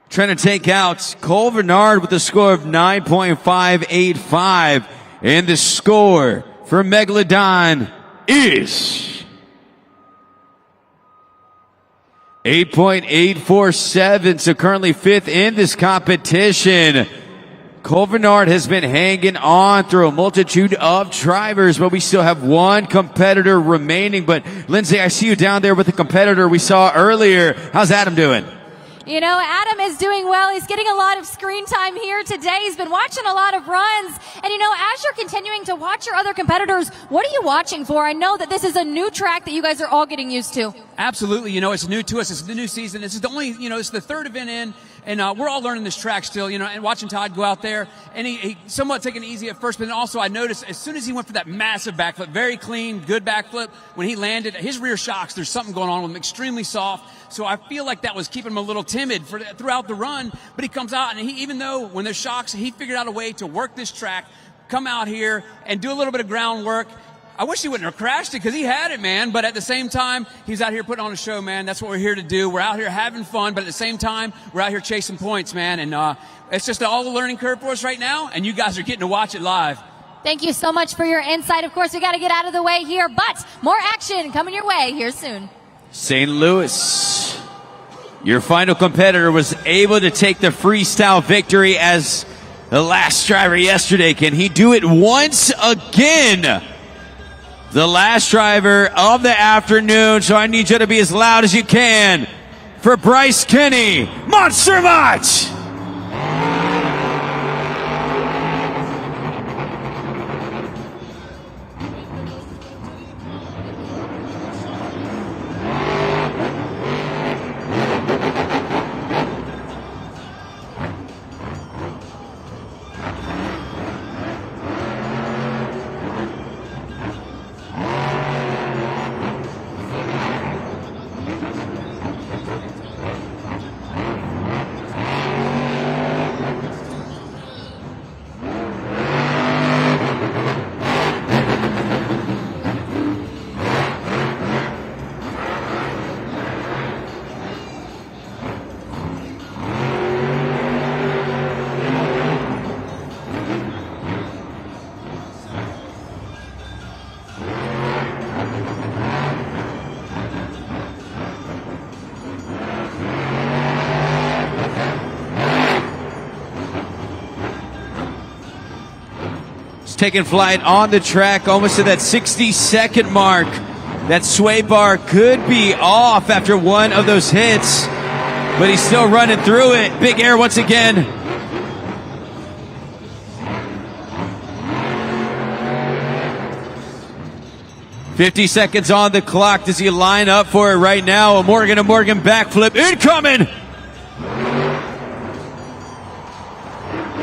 Trying to take out Cole Bernard with a score of 9.585. And the score for Megalodon is 8.847. So currently fifth in this competition. Cole Bernard has been hanging on through a multitude of drivers, but we still have one competitor remaining. But Lindsay, I see you down there with the competitor we saw earlier. How's Adam doing? You know, Adam is doing well. He's getting a lot of screen time here today. He's been watching a lot of runs. And, you know, as you're continuing to watch your other competitors, what are you watching for? I know that this is a new track that you guys are all getting used to. Absolutely. You know, it's new to us. It's the new season. This is the only, you know, it's the third event in. And we're all learning this track still, you know, and watching Todd go out there. And he somewhat taking it easy at first, but then also I noticed as soon as he went for that massive backflip, very clean, good backflip, when he landed, his rear shocks, there's something going on with him, extremely soft. So I feel like that was keeping him a little timid throughout the run. But he comes out, and even though when there's shocks, he figured out a way to work this track, come out here, and do a little bit of groundwork. I wish he wouldn't have crashed it because he had it, man. But at the same time, he's out here putting on a show, man. That's what we're here to do. We're out here having fun, but at the same time, we're out here chasing points, man. And it's just all a learning curve for us right now, and you guys are getting to watch it live. Thank you so much for your insight. Of course, we got to get out of the way here, but more action coming your way here soon. St. Louis, your final competitor was able to take the freestyle victory as the last driver yesterday. Can he do it once again? The last driver of the afternoon, so I need you to be as loud as you can for Bryce Kenny, Monster Much! Taking flight on the track, almost to that 60-second mark. That sway bar could be off after one of those hits, but he's still running through it. Big air once again. "50 seconds on the clock. Does he line up for it right now? A Morgan backflip incoming.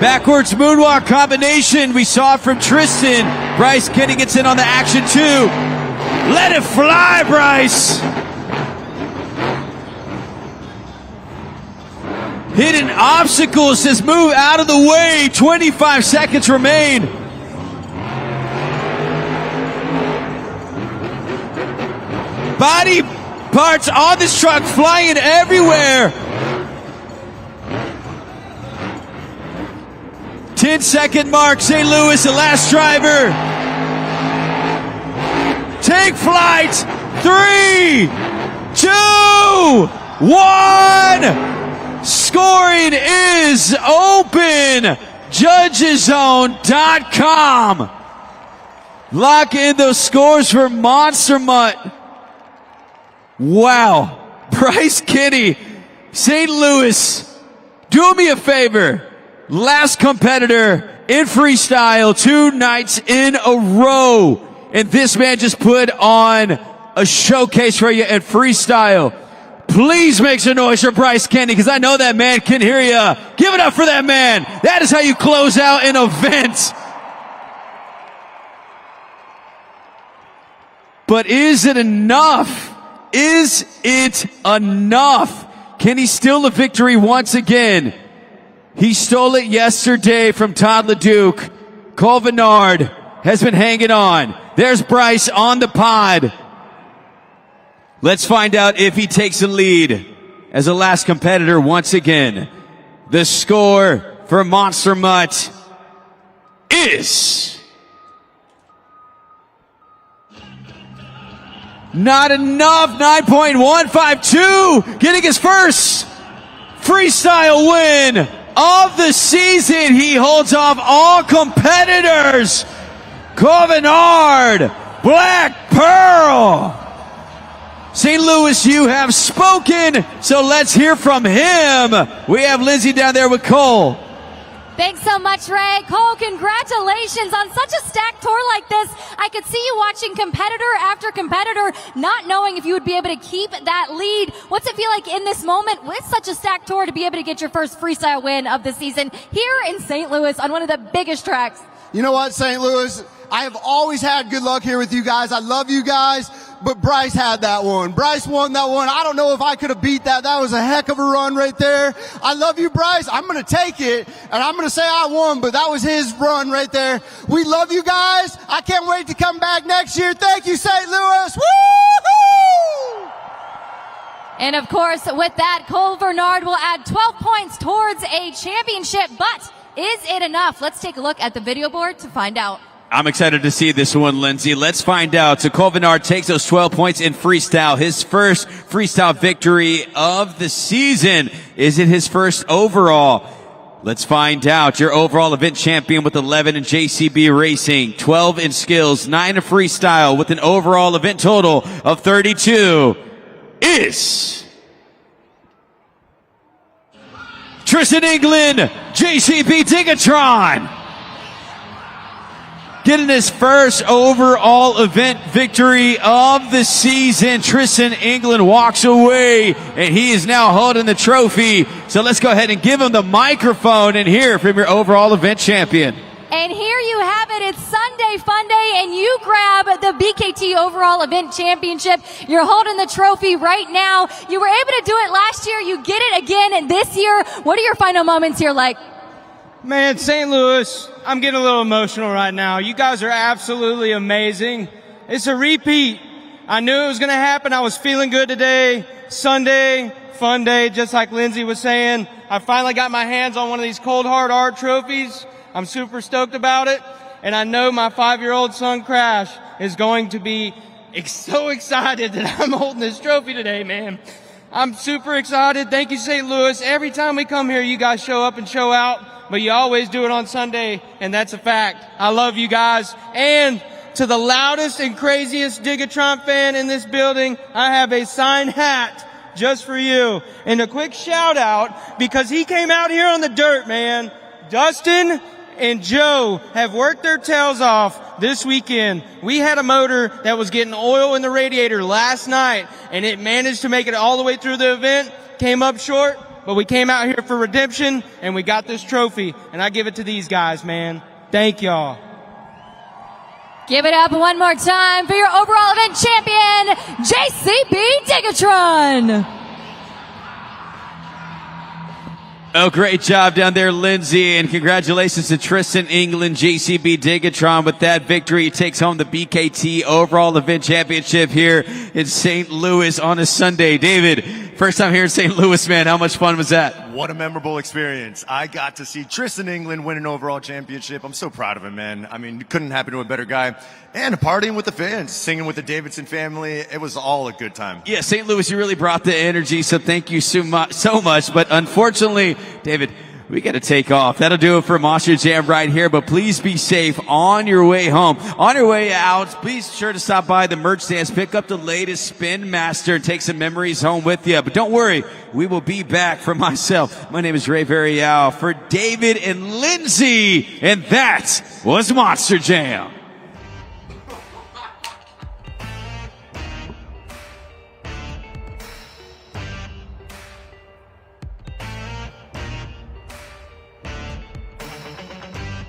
Backwards moonwalk combination. We saw it from Tristan. Bryce Kenny gets in on the action too. Let it fly, Bryce. Hidden obstacles says move out of the way. 25 seconds remain. Body parts on this truck flying everywhere. 10-second mark, St. Louis, the last driver. Take flight. 3, 2, 1. Scoring is open. Judgeszone.com. Lock in those scores for Monster Mutt. Wow. Bryce Kinney, St. Louis, do me a favor. Last competitor in freestyle 2 nights in a row. And this man just put on a showcase for you in freestyle. Please make some noise for Bryce Kinney, because I know that man can hear you. Give it up for that man. That is how you close out an event. But is it enough? Is it enough? Can he steal the victory once again? He stole it yesterday from Todd LeDuc. Cole Vennard has been hanging on. There's Bryce on the pod. Let's find out if he takes the lead as the last competitor once again. The score for Monster Mutt is not enough. 9.152, getting his first freestyle win of the season. He holds off all competitors. Cole Vennard, Black Pearl. St. Louis, you have spoken, so let's hear from him. We have Lindsay down there with Cole. Thanks so much, Ray. Cole, congratulations on such a stacked tour like this. I could see you watching competitor after competitor, not knowing if you would be able to keep that lead. What's it feel like in this moment with such a stacked tour to be able to get your first freestyle win of the season here in St. Louis on one of the biggest tracks? You know what, St. Louis? I have always had good luck here with you guys. I love you guys, but Bryce had that one. Bryce won that one. I don't know if I could have beat that. That was a heck of a run right there. I love you, Bryce. I'm going to take it, and I'm going to say I won, but that was his run right there. We love you guys. I can't wait to come back next year. Thank you, St. Louis. Woo-hoo! And of course, with that, Cole Vennard will add 12 points towards a championship, but is it enough? Let's take a look at the video board to find out. I'm excited to see this one, Lindsay. Let's find out. So Cole Vennard takes those 12 points in freestyle. His first freestyle victory of the season. Is it his first overall? Let's find out. Your overall event champion with 11 in JCB Racing, 12 in skills, 9 in freestyle with an overall event total of 32 is Tristan England, JCB Digatron. Getting his first overall event victory of the season. Tristan England walks away, and he is now holding the trophy. So let's go ahead and give him the microphone and hear from your overall event champion. And here you have it. It's Sunday Fun Day, and you grab the BKT Overall Event Championship. You're holding the trophy right now. You were able to do it last year. You get it again this year. What are your final moments here like? Man, St. Louis, I'm getting a little emotional right now. You guys are absolutely amazing. It's a repeat. I knew it was going to happen. I was feeling good today. Sunday, fun day, just like Lindsay was saying. I finally got my hands on one of these cold hard art trophies. I'm super stoked about it. And I know my 5-year-old son, Crash, is going to be so excited that I'm holding this trophy today, man. I'm super excited. Thank you, St. Louis. Every time we come here, you guys show up and show out. But you always do it on Sunday, and that's a fact. I love you guys. And to the loudest and craziest Digatron fan in this building, I have a signed hat just for you. And a quick shout out, because he came out here on the dirt, man. Dustin and Joe have worked their tails off this weekend. We had a motor that was getting oil in the radiator last night, and it managed to make it all the way through the event. Came up short. But we came out here for redemption, and we got this trophy, and I give it to these guys, man. Thank y'all. Give it up one more time for your overall event champion, JCB Digatron. Oh, great job down there, Lindsay, and congratulations to Tristan England, JCB Digatron. With that victory, he takes home the BKT overall event championship here in St. Louis on a Sunday. David, first time here in St. Louis, man. How much fun was that? What a memorable experience. I got to see Tristan England win an overall championship. I'm so proud of him, man. I mean, couldn't happen to a better guy. And partying with the fans, singing with the Davidson family. It was all a good time. Yeah, St. Louis, you really brought the energy, so thank you so much. But unfortunately, David, we got to take off. That'll do it for Monster Jam right here, but please be safe on your way home. On your way out, please be sure to stop by the merch stands, pick up the latest Spin Master, and take some memories home with you. But don't worry, we will be back. For myself, my name is Ray Varial, for David and Lindsay, and that was Monster Jam.